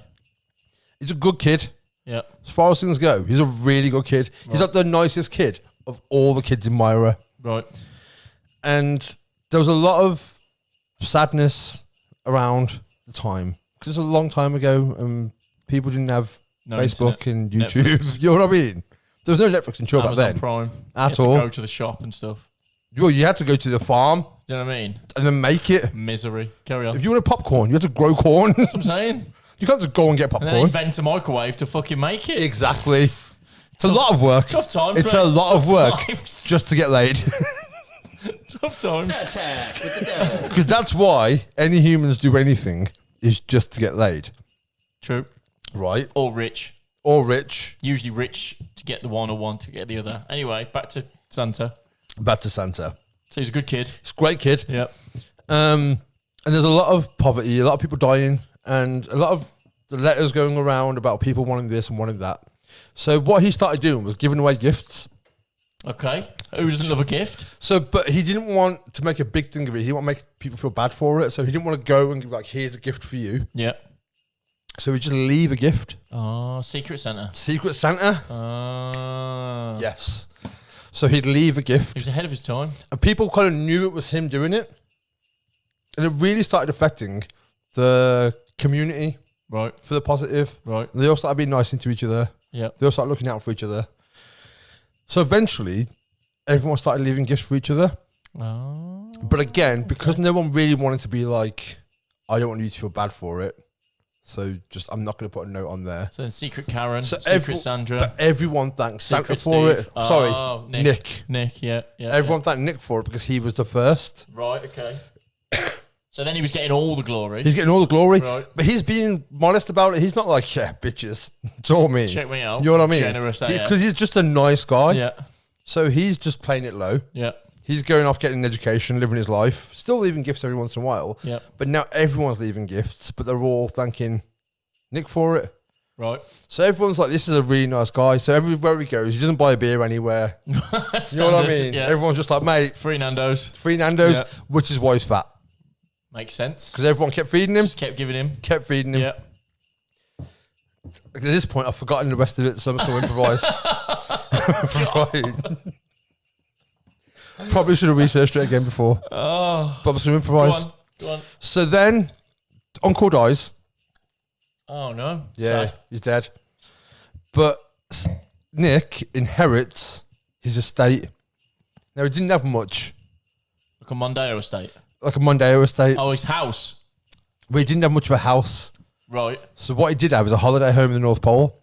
He's a good kid. Yeah. As far as things go, he's a really good kid. Right. He's like the nicest kid of all the kids in Myra. Right. And there was a lot of sadness around the time. Because it's a long time ago and people didn't have No Facebook internet, and YouTube. Netflix. You know what I mean? There was no Netflix and chill back Amazon then. Prime. At You had all. to go to the shop and stuff. Well, you had to go to the farm Do you know what I mean? and then make it. Misery. Carry on. If you wanted popcorn, you had to grow corn. That's what I'm saying. You can't just go and get And then popcorn. invent a microwave to fucking make it. Exactly. It's a lot of work. Tough times. It's mate. a lot of Tough work times. just to get laid. Tough times. Attack with the devil. Because that's why any humans do anything is just to get laid. True. Right? Or rich. Or rich. Usually rich to get the one or one to get the other. Anyway, back to Santa. Back to Santa. So he's a good kid. He's a great kid. Yep. And there's a lot of poverty, a lot of people dying, and a lot of the letters going around about people wanting this and wanting that. So what he started doing was giving away gifts. Okay. Who doesn't love a gift? So, but he didn't want to make a big thing of it. He didn't want to make people feel bad for it. So he didn't want to go and give like, here's a gift for you. Yep. So he just leave a gift. Oh, Secret Santa. Secret Santa? Oh. Yes. So he'd leave a gift. He was ahead of his time. And people kind of knew it was him doing it. And it really started affecting the community Right. for the positive. Right. And they all started being nice to each other. Yep. They all started looking out for each other. So eventually, everyone started leaving gifts for each other. Oh. But again, because no one really wanted to be like, I don't want you to feel bad for it. So just, I'm not going to put a note on there. So then Secret Karen, So Secret Sandra, But everyone thanked Santa Secret for Steve. it. Sorry, Oh, Nick. Nick, yeah. Everyone thanked Nick for it because he was the first. Yeah. Right, okay. So then he was getting all the glory. He's getting all the glory. Right. But he's being modest about it. He's not like, yeah, bitches. It's all me. Check me out. You know what I mean? Generous, Because he's just a nice guy. yeah. So he's just playing it low. Yeah. He's going off getting an education, living his life, still leaving gifts every once in a while. Yeah. But now everyone's leaving gifts, but they're all thanking Nick for it. Right. So everyone's like, this is a really nice guy. So everywhere he goes, he doesn't buy a beer anywhere. You know what I Standard, mean? yeah. Everyone's just like, mate, Free Nando's. free Nando's, Yeah. which is why he's fat. Makes sense. Because everyone kept feeding him. Just kept giving him. Kept feeding him. Yeah. At this point, I've forgotten the rest of it, so I'm just going to improvise. Right. Probably should have researched it again before. Oh. But I'm just going to improvise. Go on. So then, Uncle dies. Oh, no. Yeah, Sad. he's dead. But Nick inherits his estate. Now, he didn't have much. Like a Mondeo estate. Like a Mondeo estate. Oh, his house. But he didn't have much of a house. Right. So what he did have was a holiday home in the North Pole.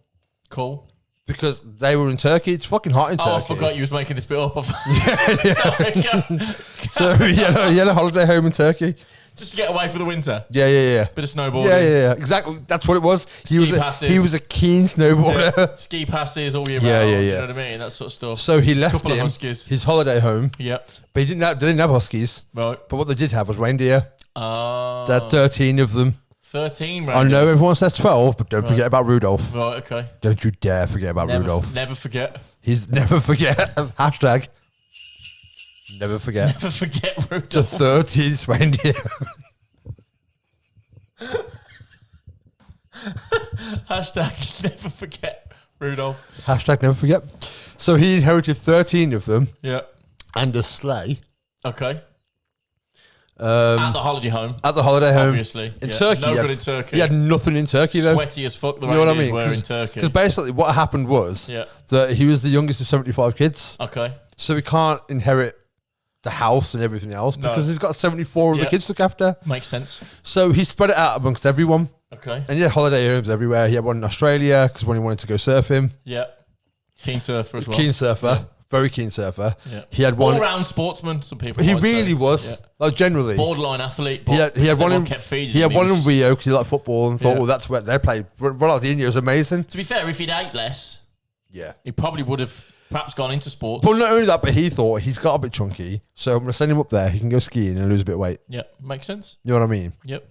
Cool. Because they were in Turkey. It's fucking hot in Turkey. Oh, I forgot you was making this bit up. Yeah. Sorry, go. So he had a holiday home in Turkey. Just to get away for the winter. Yeah. Bit of snowboarding. Yeah. Exactly. That's what it was. He passes. he was a keen snowboarder. Yeah. Ski passes all year Yeah, round. yeah, Do yeah. you know what I mean? That sort of stuff. So he left Couple of him huskies. his holiday home. Yep. But they didn't have huskies. Right. But what they did have was reindeer. Oh. They had 13 of them. 13 I reindeer. know everyone says 12, but don't forget about Rudolph. Right, okay. Don't you dare forget about Rudolph. Never forget. He's never forget. Hashtag never forget. Never forget The Rudolph. 13th reindeer. Hashtag never forget Rudolph. Hashtag never forget. So he inherited 13 of them Yeah. and a sleigh. Okay. At the holiday home. At the holiday home. Obviously. In yeah. Turkey. No good in Turkey. He had nothing in Turkey though. Sweaty as fuck the You know what I reindeers mean? were in Turkey. Because basically what happened was Yeah. that he was the youngest of 75 kids. Okay. So he can't inherit the house and everything else No. because he's got 74 of the Yeah. kids to look after. Makes sense. So he spread it out amongst everyone. Okay. And he had holiday homes everywhere. He had one in Australia because when he wanted to go surfing. Yeah. Keen surfer as well. Keen surfer. Very keen surfer. Yeah. He had one. All-round sportsman, some people He might really say. was. Yeah. Like generally. Borderline athlete. But He had because one everyone in kept feeding He had him, one was in just- Rio because he liked football and thought, Yeah. well, that's where they played. Ronaldinho was amazing. To be fair, if he'd ate less, Yeah. he probably would have perhaps gone into sports. But not only that, but he thought he's got a bit chunky, so I'm going to send him up there. He can go skiing and lose a bit of weight. Yeah, makes sense. You know what I mean? Yep.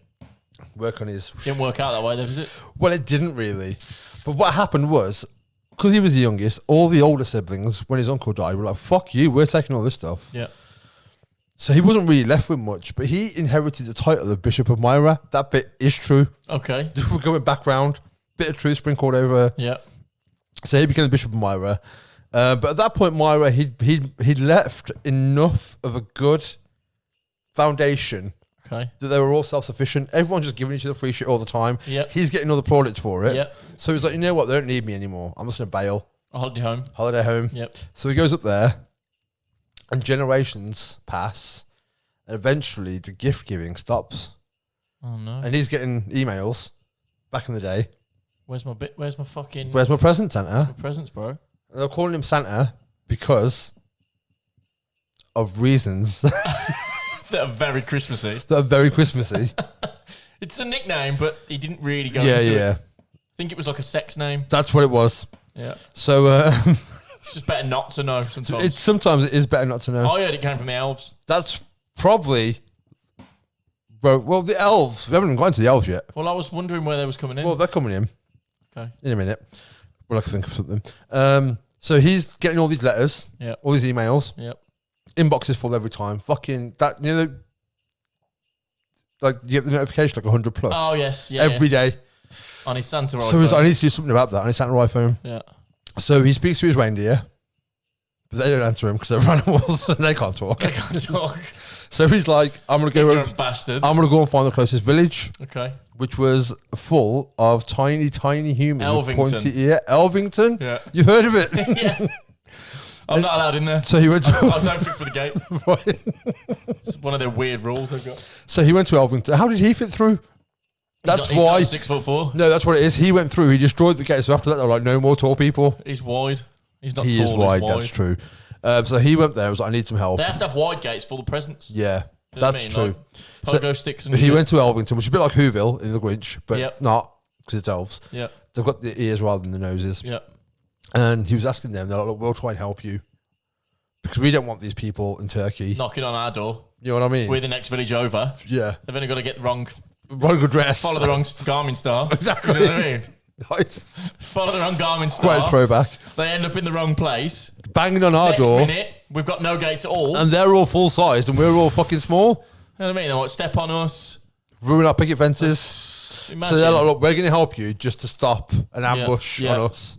Work on his. Didn't work out that way, though, did it? Well, it didn't really. But what happened was, because he was the youngest, all the older siblings, when his uncle died, were like, fuck you, we're taking all this stuff. Yeah. So he wasn't really left with much, but he inherited the title of Bishop of Myra. That bit is true. Okay. We're going back round. Bit of truth sprinkled over. Yeah. So he became the Bishop of Myra. But at that point, Myra, he'd left enough of a good foundation Okay. that they were all self-sufficient. Everyone's just giving each other free shit all the time. Yep. He's getting all the plaudits for it. Yep. So he's like, you know what? They don't need me anymore. I'm just going to bail. A holiday home. Holiday home. Yep. So he goes up there and generations pass and eventually the gift giving stops. Oh, no. And he's getting emails back in the day. Where's my bit? Where's my fucking Where's my present, Santa? my presents, bro? And they're calling him Santa because of reasons That are very Christmassy. that are very Christmassy. It's a nickname, but he didn't really go Yeah, into yeah. it. I think it was like a sex name. That's what it was. Yeah. So It's just better not to know sometimes. sometimes it is better not to know. I heard it came from the elves. That's probably... Well, the elves. We haven't even gone to the elves yet. Well, I was wondering where they was coming in. Well, they're coming in. Okay. In a minute. Well, I can think of something. So he's getting all these letters, Yep. all these emails, Yep. inboxes full every time. Fucking that, you know, like you get the notification like 100 plus. Oh, yes. Yeah. every day. On his Santa So he's iPhone. like, I need to do something about that. I need Santa iPhone. Yeah. So he speaks to his reindeer, but they don't answer him because they're animals and they can't talk. They can't talk. So he's like, I'm gonna go. Ignorant bastards. I'm gonna go and find the closest village, Okay. which was full of tiny, tiny humans. with Elvington. pointy ear. Elvington. Yeah. You've heard of it? Yeah. I'm not allowed in there. So he went I to. don't fit for the gate. Right. It's one of their weird rules they've got. So he went to Elvington. How did he fit through? That's He's not why. 6'4". No, that's what it is. He went through. He destroyed the gate. So after that, they're like, no more tall people. He's wide. He's not He tall. is wide. That's true. So he went there. Was like, I need some help. They have to have wide gates full of presents. Yeah, You know what I that's mean? true. Like pogo sticks and He shit. went to Elvington, which is a bit like Whoville in The Grinch, but Yep. not because it's elves. Yeah. They've got the ears rather than the noses. Yeah. And he was asking them, they're like, look, we'll try and help you because we don't want these people in Turkey. Knocking on our door. You know what I mean? We're the next village over. Yeah. They've only got to get the wrong, Wrong address. follow the wrong Garmin star. Exactly. You know what I mean? Nice. Follow the wrong Garmin star. Great throwback. They end up in the wrong place. Banging on our Next door. minute, we've got no gates at all. And they're all full sized and we're all fucking small. know what I mean? They might step on us. Ruin our picket fences. Imagine. So they're like, look, we're going to help you just to stop an ambush on us.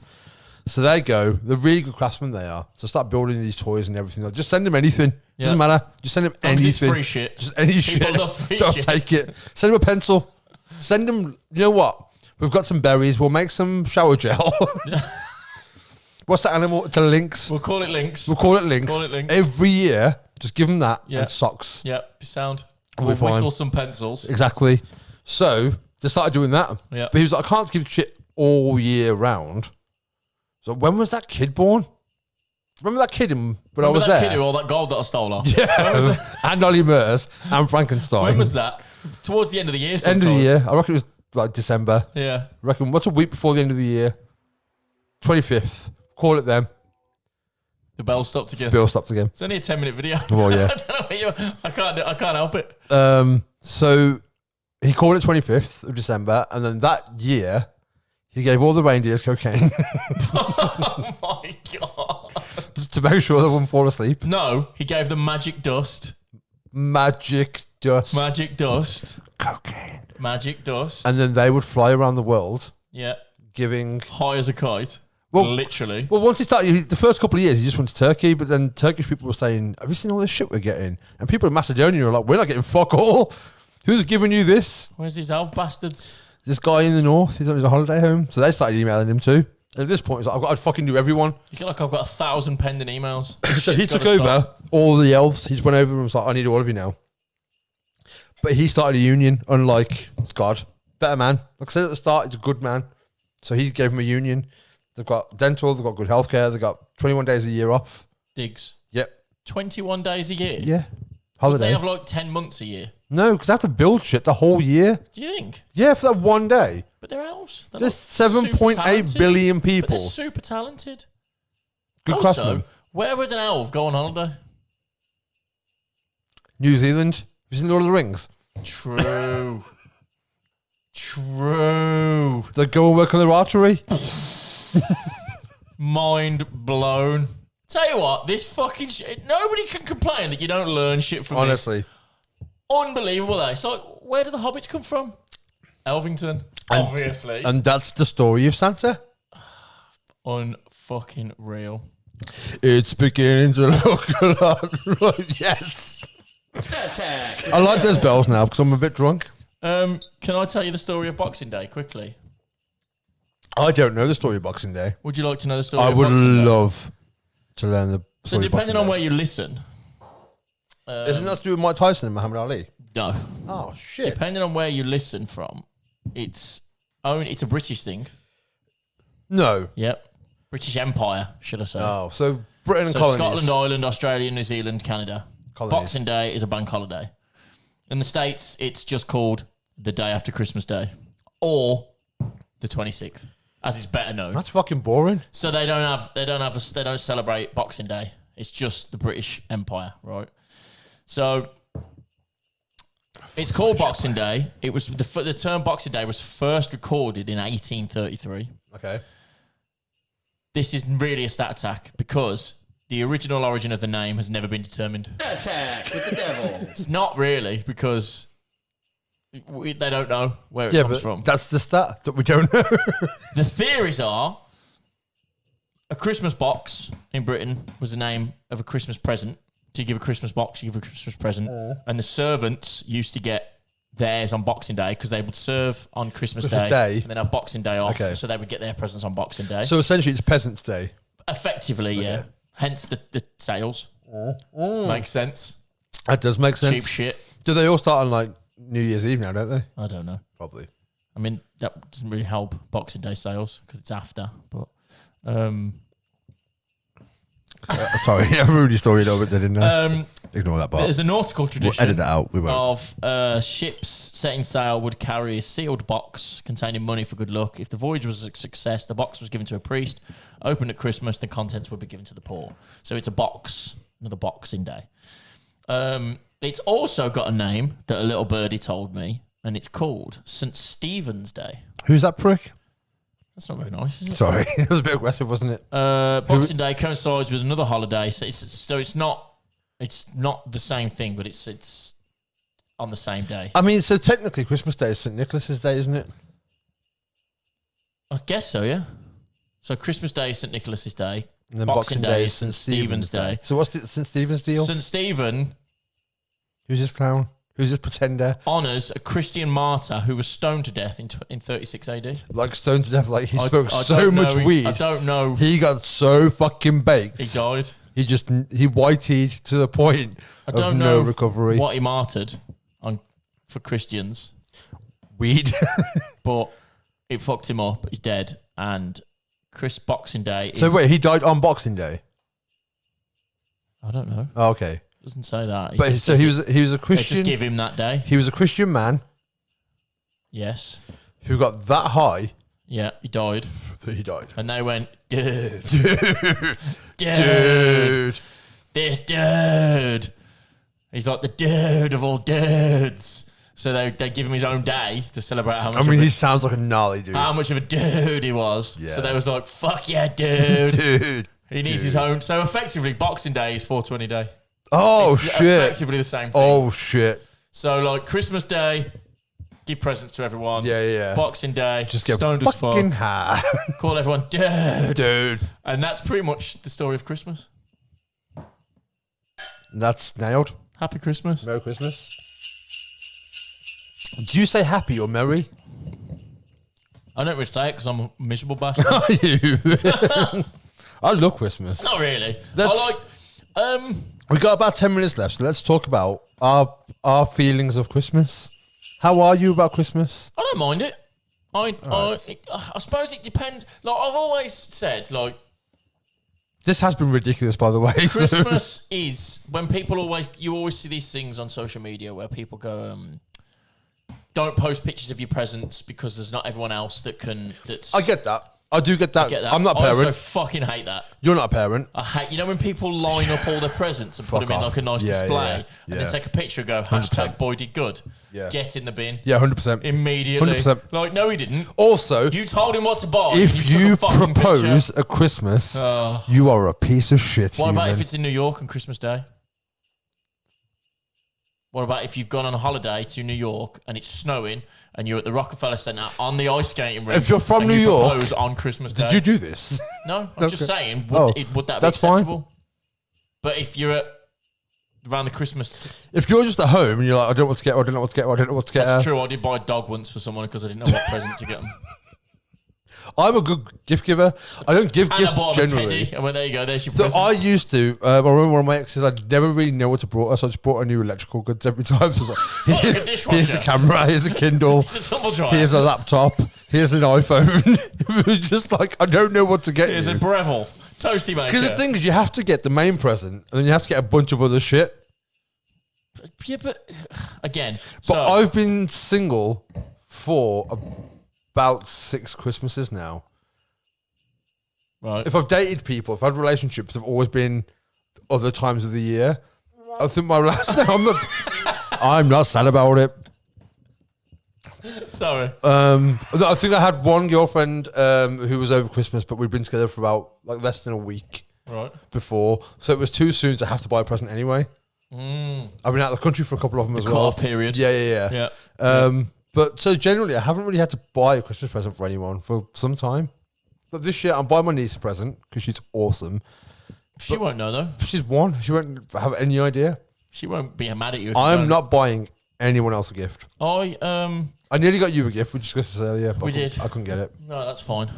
So they go, they're really good craftsmen they are, to start building these toys and everything. Like, just send them anything. Doesn't matter. Just send them anything. It's free shit. Just any People shit. love free Don't shit. take it. Send them a pencil. Send them, you know what? We've got some berries. We'll make some shower gel. What's the animal? To lynx. We'll call it Lynx. We'll call it lynx. Call it lynx. Every year, just give them that Yeah. and socks. Yep, be sound. We'll We'll be fine. whittle some pencils. Exactly. So they started doing that. Yeah. But he was like, I can't give shit all year round. So when was that kid born? Remember that kid when I was that there? kid who all that gold that I stole off? Yeah. And Ollie Murs and Frankenstein. When was that? Towards the end of the year. End of the sometime. year. I reckon it was like December. Yeah. I reckon what's a week before the end of the year? 25th. Call it them. The bell stopped again. Bill stops again. It's only a 10-minute video. Well, yeah. I don't know what I can't help it. So he called it 25th of December, and then that year he gave all the reindeers cocaine Oh my god. to make sure they wouldn't fall asleep. No, he gave them magic dust. Magic dust. Magic dust. Cocaine. Magic dust. And then they would fly around the world yeah. giving... High as a kite. Well, literally. Well, once he started, the first couple of years, he just went to Turkey, but then Turkish people were saying, have you seen all this shit we're getting? And people in Macedonia are like, we're not getting fuck all. Who's giving you this? Where's these elf bastards? This guy in the north, he's on his holiday home. So they started emailing him too. And at this point, he's like, I've got to fucking do everyone. You feel like I've got 1,000 pending emails. So he Shit's took gotta over stop. all the elves. He just went over and was like, I need all of you now. But he started a union, unlike God. Better man. Like I said at the start, he's a good man. So he gave him a union. They've got dental, they've got good healthcare, they've got 21 days a year off. Digs. Yep. 21 days a year? Yeah. They Holiday. have like 10 months a year. No, because they have to build shit the whole year. Do you think? Yeah, for that one day. But they're elves. They're There's not super 7.8 talented, billion But they're people. super talented. Good Also, craftsmen. where would an elf go on holiday? New Zealand. Have you seen Lord of the Rings? True. True. They go and work on their artery. Mind blown. Tell you what, this fucking shit, nobody can complain that you don't learn shit from Honestly. this. Unbelievable, though. It's like, where do the hobbits come from? Elvington, obviously. And that's the story of Santa. Unfucking real. It's beginning to look a lot like, yes. I like those bells now because I'm a bit drunk. Can I tell you the story of Boxing Day quickly? I don't know the story of Boxing Day. Would you like to know the story I of would Boxing Day? love to learn the So story of depending Boxing on Day. where you listen. Isn't that to do with Mike Tyson and Muhammad Ali? No. Oh, shit. Depending on where you listen from, it's a British thing. No. Yep. British Empire, should I say. Oh, so Britain and So colonies. Scotland, Ireland, Australia, New Zealand, Canada. Colonies. Boxing Day is a bank holiday. In the States, it's just called the day after Christmas Day or the 26th, as it's better known. That's fucking boring. So they don't celebrate Boxing Day. It's just the British Empire, right? So it's called Boxing Day. It was the term Boxing Day was first recorded in 1833. Okay. This is really a stat attack because the original origin of the name has never been determined. Attack with the devil. It's not really because they don't know where it Yeah, comes but from. that's the stat that we don't know. The theories are a Christmas box in Britain was the name of a Christmas present. So you give a Christmas box, you give a Christmas present. And the servants used to get theirs on Boxing Day because they would serve on Christmas Day and then have Boxing Day off. Okay. So they would get their presents on Boxing Day. So essentially, it's Peasants' Day. Effectively, yeah. Hence the sales. Makes sense. That does make sense. Cheap shit. Do they all start on like New Year's Eve now? Don't they? I don't know. Probably. I mean, that doesn't really help Boxing Day sales because it's after. But Sorry, I ruined your story a little bit. They didn't know. Ignore that part. there's a nautical We'll tradition. edit that out. We won't. Of ships setting sail would carry a sealed box containing money for good luck. If the voyage was a success, the box was given to a priest, opened at Christmas, the contents would be given to the poor. So it's a box, another Boxing Day. It's also got a name that a little birdie told me, and it's called St. Stephen's Day. Who's that prick? That's not very nice, is it? Sorry, it was a bit aggressive, wasn't it? Boxing Day coincides with another holiday, so it's not the same thing, but it's on the same day. I mean, so technically Christmas Day is St. Nicholas's Day, isn't it? I guess so, yeah. So Christmas Day is St. Nicholas's Day. And then Boxing Day is St. Stephen's Day. So what's the St. Stephen's deal? St. Stephen... Who's this clown? Who's this pretender? Honours a Christian martyr who was stoned to deach in 36 AD. Like stoned to death, like he smoked I so don't much know, weed. I don't know. He got so fucking baked. He died. He white-teed to the point I don't of know no recovery. what he martyred on for Christians, Weed. but it fucked him up. He's dead. And Boxing Day is... So wait, he died on Boxing Day? I don't know. Oh, okay. Doesn't say that. But so he was a They Christian. just give him that day. He was a Christian man Yes. who got that high Yeah, he died. that he died. And they went, dude, Dude. dude, this dude. He's like the dude of all dudes. So they give him his own day to celebrate how much. I mean, he sounds like a gnarly dude. how much of a dude he was. Yeah. So they was like, fuck yeah, dude. Dude. He needs his own. So effectively, Boxing Day is 420 Day. Oh, It's shit. effectively the same thing. Oh, shit. So like Christmas Day, give presents to everyone. Yeah. Boxing Day, Just get stoned as fuck. fucking high. Call everyone dude. Dude. And that's pretty much the story of Christmas. That's nailed. Happy Christmas. Merry Christmas. Do you say happy or merry? I don't really say it because I'm a miserable bastard. Are you? I love Christmas. Not really. That's- I like. We got about 10 minutes left, so let's talk about our feelings of Christmas. How are you about Christmas? I don't mind it. I suppose it depends. Like I've always said, like This has been ridiculous, by the way. so- Christmas is when people you always see these things on social media where people go, don't post pictures of your presents because there's not everyone else that's. I get that. I do get that. Get that. I'm not a I parent. also fucking hate that. You're not a parent. I hate, when people line up all their presents and put Fuck them in off. like a nice Yeah, display yeah, and yeah. then take a picture and go, 100%. #boy did good. Yeah. Get in the bin. Yeah, 100%. Immediately. 100%. Like, no, he didn't. Also, You told him what to buy. if took you a fucking propose picture. a Christmas, Oh. you are a piece of shit. What about human. if it's in New York on Christmas Day? What about if you've gone on a holiday to New York and it's snowing and you're at the Rockefeller Center on the ice skating rink? If you're from and New you York, propose on Christmas Day. Did you do this? No, I'm just Okay. saying. Oh, Would that be that's fine. acceptable? But if you're around the Christmas, If you're just at home and you're like, I don't know what to get, I don't know what to get, I don't know what to get. that's true. I did buy a dog once for someone because I didn't know what present to get them. I'm a good gift giver. I don't give And gifts I bought them a generally. teddy. I went, there you go. There's your So present. I used to. I remember one of my exes. I never really know what to brought her, so I just brought her new electrical goods every time. So I was like, Like a dishwasher. here's a camera, here's a Kindle, It's a tumble dryer. here's a laptop, here's an iPhone. It was just like I don't know what to get. Here's a you. Breville toasty maker. Because the thing is, you have to get the main present, and then you have to get a bunch of other shit. Yeah, but again, But so I've been single for about 6 Christmases now. right. If I've dated people, if I've had relationships, have always been other times of the year. I think my last I'm not sad about it. Sorry. I think I had one girlfriend who was over Christmas, but we'd been together for about like less than a week Right. before, so it was too soon to have to buy a present anyway. I've been out of the country for a couple of them as well. Cut-off period. Yeah. But so generally, I haven't really had to buy a Christmas present for anyone for some time. But this year, I'm buying my niece a present because she's awesome. She won't know though. She's one. She won't have any idea. She won't be mad at you. If you I'm don't. not buying anyone else a gift. I I nearly got you a gift. We discussed this earlier. But We I couldn't- did. I couldn't get it. No, that's fine.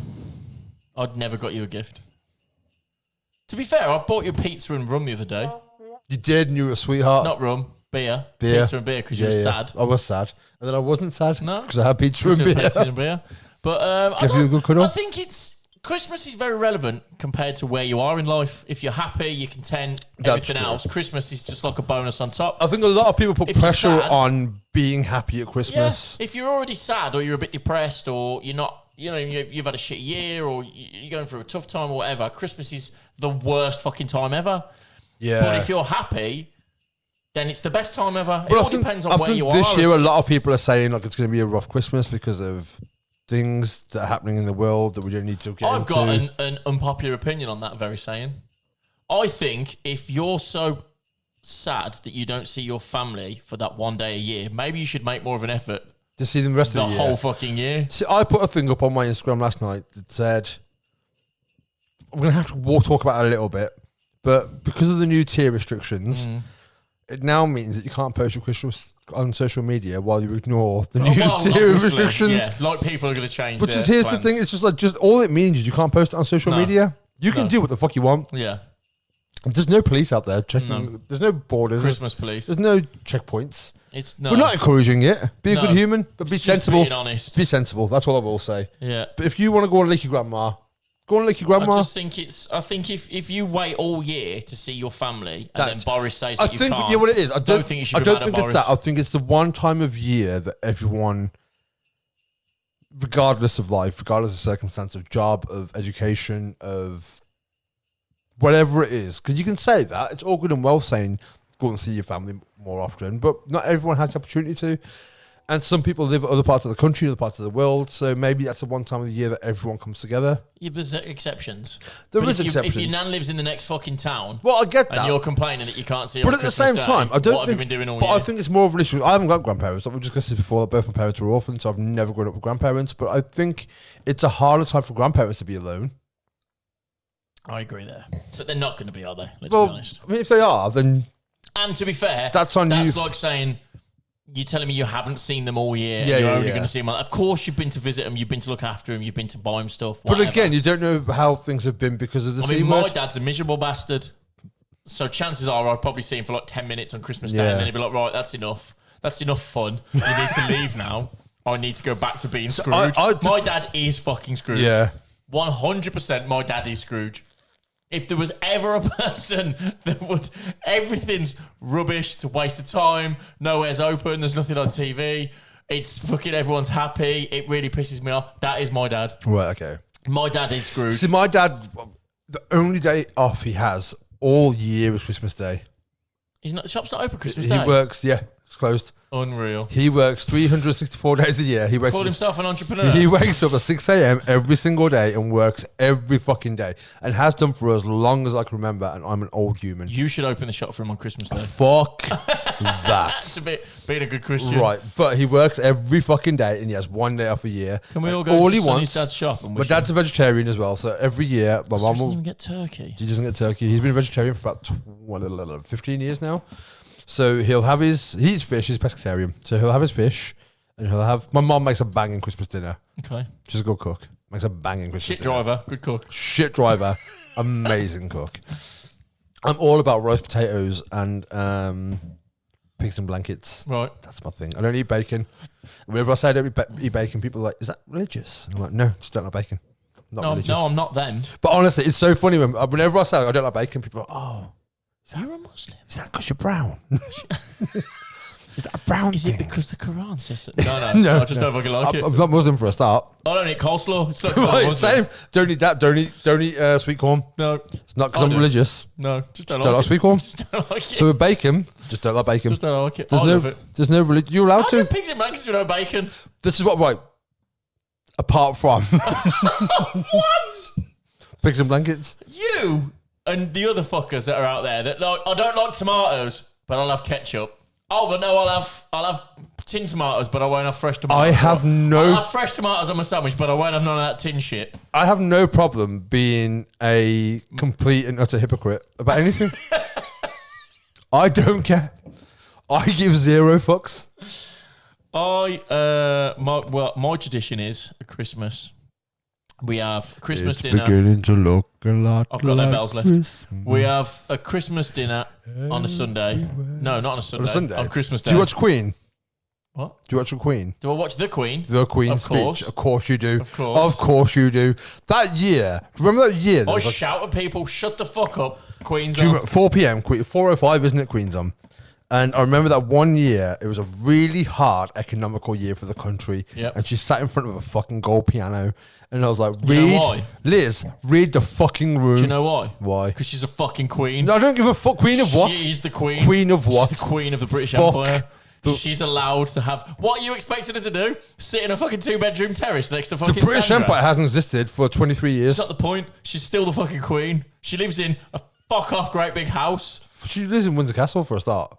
I'd never got you a gift. To be fair, I bought you pizza and rum the other day. You did, and you were a sweetheart. Not rum, beer. Beer. Pizza and beer because you were sad. I was sad. And then I wasn't sad. No. Because I had pizza and beer. Pizza and beer. But I, Give you a good cuddle? I think Christmas is very relevant compared to where you are in life. If you're happy, you're content, That's everything true. else. Christmas is just like a bonus on top. I think a lot of people put If you're pressure sad- on being happy at Yeah, Christmas. if you're already sad or you're a bit depressed or you're not, you've had a shit year or you're going through a tough time or whatever, Christmas is the worst fucking time ever. Yeah. But if you're happy, then it's the best time ever. It But all depends on I where think you this are. year a lot of people are saying like it's going to be a rough Christmas because of things that are happening in the world that we don't need to get I've into. got an unpopular opinion on that very saying. I think if you're so sad that you don't see your family for that one day a year. Maybe you should make more of an effort to see them the rest of the year. whole fucking year. See, I put a thing up on my Instagram last night that said, I'm going to have to talk about it a little bit, but because of the new tier restrictions, it now means that you can't post your Christmas on social media while you ignore the new tier restrictions. Yeah, like people are going to change. But just here's the thing: it's just all it means is you can't post it on social media. You can do what the fuck you want. Yeah. There's no police out there checking. No. There's no borders. Christmas police. There's no checkpoints. No. We're not encouraging it. Be a good human, but be sensible. Being honest. Be sensible. That's all I will say. Yeah. But if you want to go and lick your grandma, go and lick your grandma. I think if you wait all year to see your family and then Boris says that you can't. Yeah, what it is. I don't think you should. I don't think it's that. I think it's the one time of year that everyone, regardless of life, regardless of circumstance, of job, of education, of whatever it is, because you can say that it's all good and well saying go and see your family more often, but not everyone has the opportunity to. And some people live in other parts of the country, other parts of the world, so maybe that's the one time of the year that everyone comes together. Yeah, but there's exceptions. There is exceptions. If your nan lives in the next fucking town, well, I get that, and you're complaining that you can't see her, but at the same time, I don't think. Have you been doing all but year? I think it's more of an issue. I haven't got grandparents. Like we discussed this before. That both my parents were orphans, so I've never grown up with grandparents. But I think it's a harder time for grandparents to be alone. I agree there, but they're not going to be, are they? Let's be Well, honest. I mean, if they are, then And to be fair, that's on you. That's like saying you're telling me you haven't seen them all year. Yeah, you're only going to see them. Of course, you've been to visit them. You've been to look after them. You've been to buy them stuff. Whatever. But again, you don't know how things have been because of the C word. My dad's a miserable bastard. So chances are I'll probably see him for like 10 minutes on Christmas Day, and then he'll be like, right, that's enough. That's enough fun. You need to leave now. I need to go back to being Scrooge. My dad is fucking Scrooge. Yeah. 100% my dad is Scrooge. If there was ever a person that would, everything's rubbish, it's a waste of time, nowhere's open, there's nothing on TV, it's fucking everyone's happy, it really pisses me off. That is my dad. Right, okay. My dad is Scrooge. See, my dad, the only day off he has all year is Christmas Day. The shop's not open Christmas Day? He works, it's closed. Unreal. He works 364 days a year. He wakes called himself an entrepreneur. He wakes up at 6 a.m. every single day and works every fucking day and has done for as long as I can remember. And I'm an old human. You should open the shop for him on Christmas Day. Fuck that. That's a bit being a good Christian. Right, but he works every fucking day and he has one day off a year. Can we all go to Sonny's dad's shop? And my dad's a vegetarian as well, so every year my mum will... He doesn't even get turkey. He doesn't get turkey. He's been a vegetarian for about 15 years now. So he'll have he eats fish, he's a pescatarian. So he'll have his fish and my mom makes a banging Christmas dinner. Okay. She's a good cook. Makes a banging Christmas dinner. Shit driver, good cook. Shit driver, amazing cook. I'm all about roast potatoes and pigs and blankets. Right. That's my thing. I don't eat bacon. Whenever I say I don't eat bacon, people are like, is that religious? And I'm like, no, just don't like bacon. Not religious. No, I'm not them. But honestly, it's so funny whenever I say I don't like bacon, people are like, oh. You're a Muslim. Is that because you're brown? Is that a brown Is thing? it because the Quran says so? No, I just don't fucking like it. I'm not Muslim for a start. I don't eat coleslaw. It's not Right, same. Don't eat that. Don't eat sweet corn. No. It's not because I'm religious. No, just don't like it. sweet corn. Just don't like it. So with bacon, just don't like bacon. Just don't like it. There's no religion. You're allowed to. Pigs and blankets with no bacon. This is what, right. Apart from. What? Pigs and blankets. You and the other fuckers that are out there that like, I don't like tomatoes, but I'll have ketchup. Oh, but no, I'll have tin tomatoes, but I won't have fresh tomatoes. I'll have fresh tomatoes on my sandwich, but I won't have none of that tin shit. I have no problem being a complete and utter hypocrite about anything. I don't care. I give zero fucks. My tradition is at Christmas. We have Christmas it's dinner. Beginning to look a lot. I've got no bells left. Christmas. We have a Christmas dinner on a Sunday. No, not on a Sunday. On a Sunday. On Christmas Day. Do you watch Queen? What? Do you watch the Queen? Do I watch the Queen? The Queen of speech. Course. Of course you do. Of course. Of course you do. That year. Remember that year? I shout at people, shut the fuck up. Queen's on. 4 p.m. 4:05, isn't it? Queen's on. And I remember that one year, it was a really hard economical year for the country. Yep. And she sat in front of a fucking gold piano. And I was like, Do you know why? Liz, read the fucking room. Do you know why? Why? Because she's a fucking queen. No, I don't give a fuck. Queen of what? She's the queen. Queen of what? She's the queen of the British Fuck. Empire. She's allowed to have... What are you expecting her to do? Sit in a fucking 2-bedroom terrace next to fucking The British Sandra? Empire hasn't existed for 23 years. That's not the point. She's still the fucking queen. She lives in a Fuck off, great big house. She lives in Windsor Castle for a start.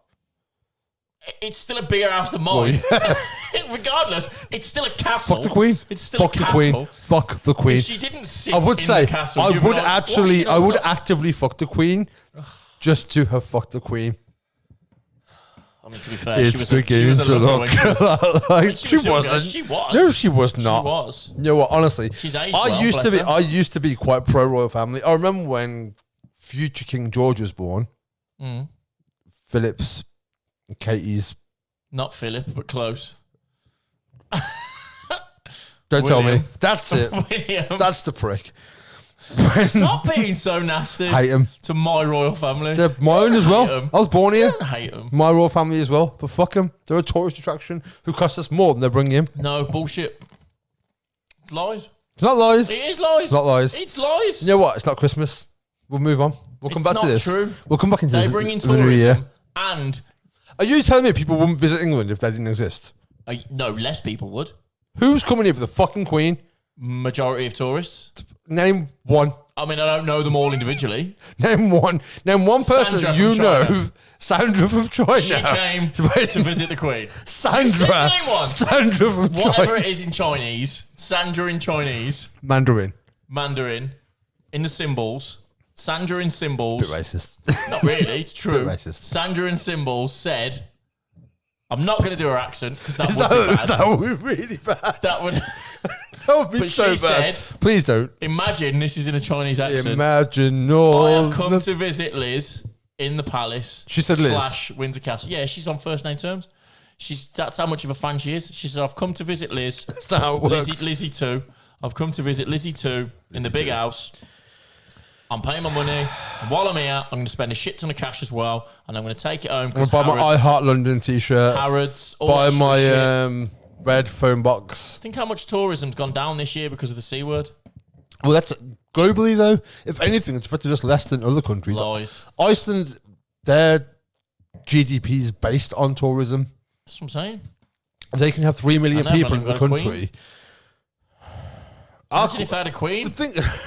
It's still a bigger house than mine. Regardless, it's still a castle. Fuck the Queen. It's still Fuck a the castle. Queen. Fuck the Queen. If she didn't sit I would in say the castle, I you'd be would like, actually, "Washing I would herself." actively fuck the Queen, just to have fucked the Queen. I mean, to be fair, It's she beginning was a to looker look when like she she was younger. wasn't. She was. No, she was not. She was. You know what? Honestly, She's aged well, I used to be quite pro royal family. I remember when future King George was born. Philip's, and Katie's. Not Philip, but close. Don't tell me. William. That's it. William. That's the prick. Stop being so nasty. Hate him. To my royal family. They're my own as hate well. 'em. I was born here. Don't hate them. My royal family as well. But fuck them. They're a tourist attraction who cost us more than they bring in. No, bullshit. It's lies. It's not lies. It is lies. It's not lies. It's lies. You know what? It's not Christmas. We'll move on. We'll come It's back to not this. true. We'll come back into They this bring in in the new year. tourism and... Are you telling me people wouldn't visit England if they didn't exist? no, less people would. Who's coming here for the fucking Queen? Majority of tourists. Name one. I mean, I don't know them all individually. Name one. Name one person Sandra that you from know. China. Sandra from China. She came to visit the Queen. Sandra. Name one. Sandra from Whatever China. it is in Chinese. Sandra in Chinese. Mandarin. Mandarin. In the symbols. Sandra in symbols. Bit racist. Not really, it's true. Bit racist. Sandra in symbols said, I'm not going to do her accent because that Is would be bad. that would be really bad. That would... That would be But so she bad. said- Please don't. Imagine this is in a Chinese accent. Imagine I all have come the... to visit Liz in the palace. She said Liz. / Windsor Castle. Yeah, she's on first name terms. That's how much of a fan she is. She said, I've come to visit Liz. That's not how it works. Lizzie too. I've come to visit Lizzie too in the big house. I'm paying my money. And while I'm here, I'm going to spend a shit ton of cash as well. And I'm going to take it home. I'm going to buy my I Heart London t-shirt. Harrods. All Buy that sort of shit. my red phone box. Think how much tourism's gone down this year because of the C word. Well, that's globally though. If anything, it's affected us less than other countries. Lies. Iceland, their GDP is based on tourism. That's what I'm saying. They can have 3 million I know, people but in the I've got a country. Imagine if they had a queen.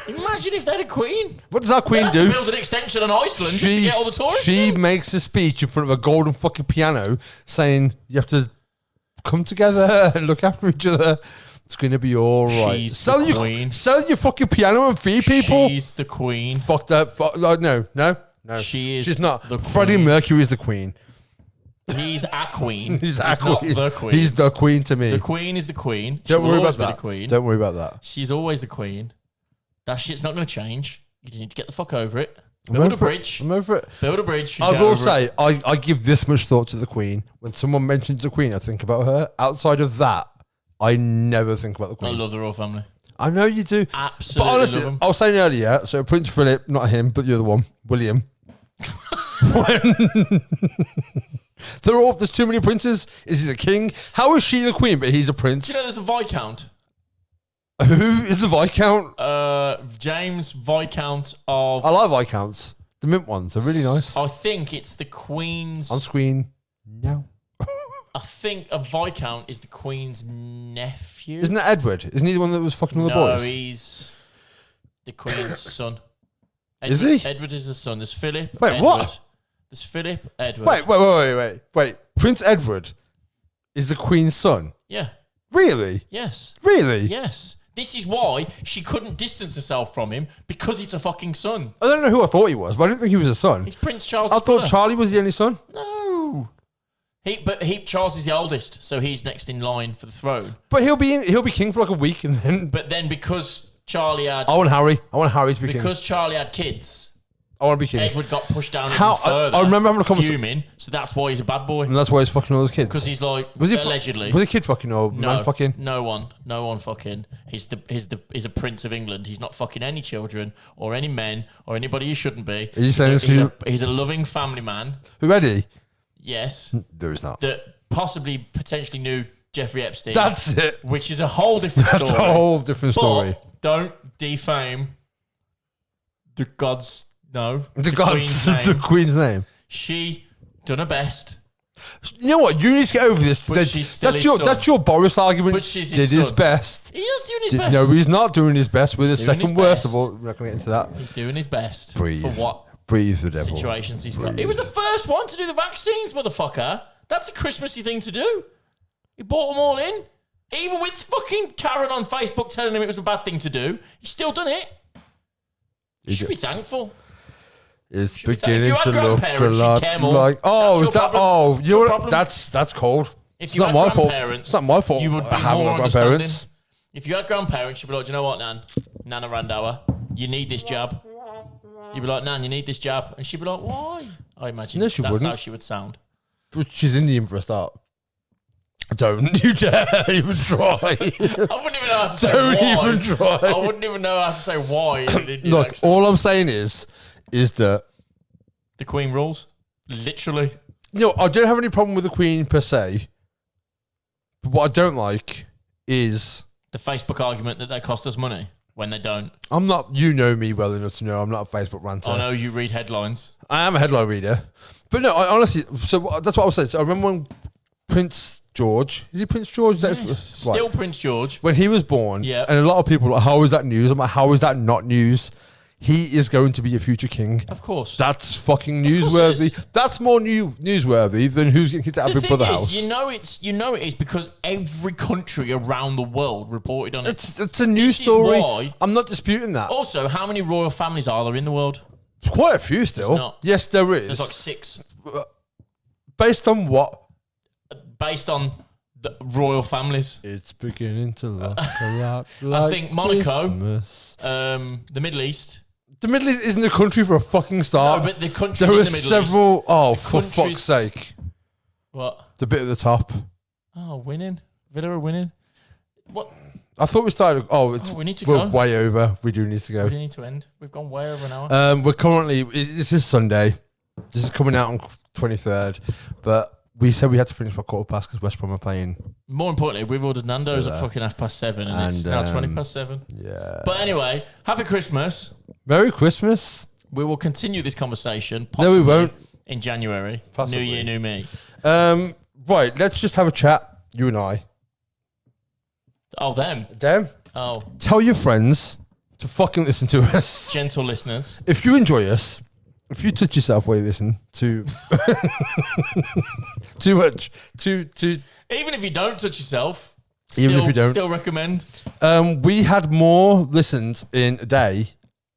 Imagine if they had a queen. What does our They'd queen have do? to build an extension on Iceland just to get all the tourists. She in. makes a speech in front of a golden fucking piano saying you have to come together and look after each other. It's going to be all right. She's Sell the queen. Sell your fucking piano and feed people. She's the queen. Fuck that. No. She is She's not. the Freddie queen. Mercury is the queen. He's a queen. He's not the queen. He's the queen to me. The queen is the queen. She Don't will worry always about be that. the queen. Don't worry about that. She's always the queen. That shit's not going to change. You just need to get the fuck over it. I'm Build a over it. bridge. I'm over it. Build a bridge. I will say, I give this much thought to the Queen. When someone mentions the Queen, I think about her. Outside of that, I never think about the I Queen. love the royal family. I know you do. Absolutely But honestly, love them. I was saying earlier, so Prince Philip, not him, but the other one, William. There's too many princes. Is he the king? How is she the queen, but he's a prince? Do you know there's a Viscount? Who is the Viscount? James Viscount of... I like Viscounts. The mint ones are really nice. I think it's the Queen's... On screen, no. I think a Viscount is the Queen's nephew. Isn't that Edward? Isn't he the one that was fucking all the No, boys? he's the Queen's son. Is Edward, he? Edward is the son. There's Philip. Wait, Edward. what? There's Philip, Edward. Wait. Prince Edward is the Queen's son. Yeah. Really? Yes. Really? Yes. This is why she couldn't distance herself from him because it's a fucking son. I don't know who I thought he was, but I didn't think he was a son. He's Prince Charles. I thought Charlie was the only son. No. Charles is the oldest, so he's next in line for the throne. But he'll be king for like a week, and then But then because Charlie had I want Harry to be king. because Charlie had kids, I want to be king. Edward got pushed down How- even further. I remember having a conversation- fuming, so that's why he's a bad boy. And that's why he's fucking all those kids. Because he's like was he allegedly. was he kid fucking or man fucking? No one fucking. He's a prince of England. He's not fucking any children or any men or anybody he shouldn't be. Are you saying this 'cause he's a loving family man? Who Eddie? Yes, There is not. that possibly potentially knew Jeffrey Epstein. That's it. which is a whole different That's story. a whole different story. But don't defame the gods. No, The Queen's the name. Queen's name. She done her best. You know what? You need to get over this. But she's still his son. That's your Boris argument. But she's his did his son. best. He is doing his best. No, he's not doing his best. We're the He's doing second his worst best. of all. We're not going to get into that. He's doing his best. Breathe. For what? Breathe the devil. situations he's got. Breathe. He was the first one to do the vaccines, motherfucker. That's a Christmassy thing to do. He bought them all in. Even with fucking Karen on Facebook telling him it was a bad thing to do, he's still done it. You should be thankful. It's If beginning you had to look a grandparents, lot you'd care more. like. Oh, That's is your that? problem. Oh, That's you know your what? problem. That's cold. If It's you not had my fault. grandparents, It's not my fault. you would be having more grandparents. If you had grandparents, you'd be like, do you know what, Nan? Nana Randauer, you need this jab. You'd be like, Nan, you need this jab. And she'd be like, why? I imagine No, she that's wouldn't. how she would sound. She's Indian for a start. Don't you dare even try. I wouldn't even know how to say Don't why. even try. I wouldn't even know how to say why. in an Indian Look, accent. all I'm saying is that, The Queen rules. Literally. you know, I don't have any problem with the Queen per se. But what I don't like is The Facebook argument that they cost us money when they don't. I'm not. You know me well enough to know I'm not a Facebook ranter. I know you read headlines. I am a headline reader, but no, I honestly. So that's what I was saying. So I remember when Prince George, is he Prince George? Yes. Right. Still Prince George. When he was born, Yeah. and a lot of people were like, how is that news? I'm like, how is that not news? He is going to be a future king. Of course. That's fucking course it newsworthy. is. That's more newsworthy than who's getting kicked out of The Big thing Brother is, house. you know it is because every country around the world reported on it. It's a news This is story. why- I'm not disputing that. Also, how many royal families are there in the world? It's quite a few still. There's not. Yes, there is. There's like 6. Based on what? Based on the royal families. It's beginning to look a lot like I think Monaco, Christmas. the Middle East. The Middle East isn't a country for a fucking No, start. but the countries There in are the Middle several. Oh, The for countries- fuck's sake! What? The bit at the top. Oh, winning. Villa are winning. What? I thought we started. Oh, it's, we need to we're go. way over. We do need to We go. do need to end. We've gone way over an hour. We're currently. This is Sunday. This is coming out on 23rd, but we said we had to finish by 7:15 because West Brom are playing. More importantly, we've ordered Nando's Villa. at fucking 7:30 and it's And, now 7:20. Yeah. But anyway, happy Christmas. Merry Christmas. We will continue this conversation. No, we Possibly won't. in January. Possibly. New year, new me. Right. Let's just have a chat. You and I. Oh, them. Dan, Oh, tell your friends to fucking listen to us. gentle listeners. If you enjoy us, if you touch yourself while you listen to too much, to Even if you don't touch yourself, Even if you don't. still recommend we had more listens in a day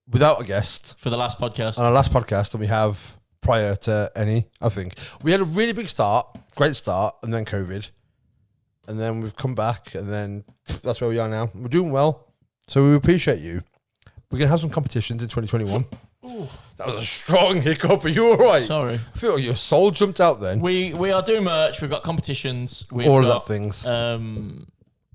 without a guest for the last podcast. on our last podcast than we have prior to any. I think we had a really big start, great start, and then COVID, and then we've come back, and then that's where we are now. We're doing well, so we appreciate you. We're gonna have some competitions in 2021. Ooh, That was a strong hiccup. Are you all right? sorry. I feel like your soul jumped out then. We are doing merch. We've got competitions. We've All of got, that things.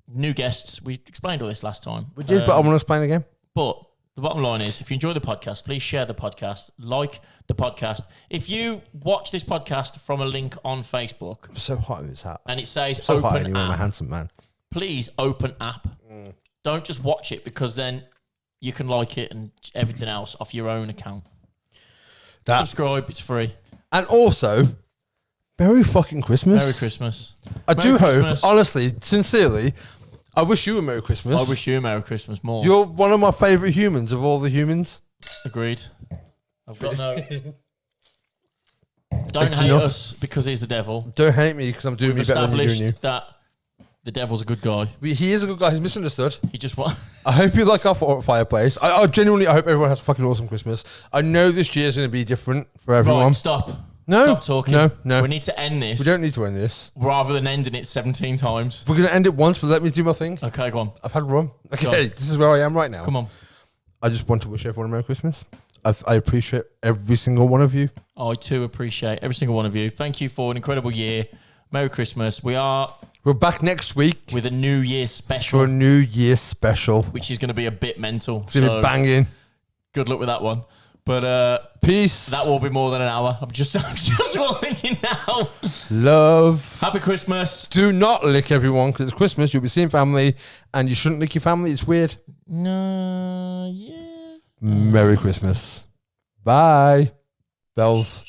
new guests. We explained all this last time. We did, but I want to explain again. But the bottom line is, if you enjoy the podcast, please share the podcast, like the podcast. If you watch this podcast from a link on Facebook I'm so hot in this hat. and it says So hot open anyway, I'm a app, handsome man. please open app. Don't just watch it because then you can like it and everything else off your own account. Subscribe, it's free. And also, Merry fucking Christmas. Merry Christmas. I Merry do Christmas. hope, honestly, sincerely, I wish you a Merry Christmas. I wish you a Merry Christmas more. You're one of my favourite humans of all the humans. Agreed. I've got no... Don't It's hate enough. us because he's the devil. Don't hate me because I'm doing We've me better than you're doing established you. that the devil's a good guy. He is a good guy. He's misunderstood. He just wants... I hope you like our fireplace. I genuinely, I hope everyone has a fucking awesome Christmas. I know this year's going to be different for everyone. Right, stop. No, Stop talking. no. We need to end this We don't need to end this. rather than ending it 17 times. We're going to end it once, but let me do my thing. Okay, go on. I've had rum. Go Okay, on. this is where I am right now. Come on. I just want to wish everyone a Merry Christmas. I appreciate every single one of you. I too appreciate every single one of you. Thank you for an incredible year. Merry Christmas. We are We're back next week with a New Year's special, for a New Year special. which is going to be a bit mental. It's going to So be banging. good luck with that one. But Peace. that will be more than an hour. I'm just warning you now. Love. Happy Christmas. Do not lick everyone because it's Christmas. You'll be seeing family and you shouldn't lick your family. It's weird. No, yeah. Merry Christmas. Bye. Bells.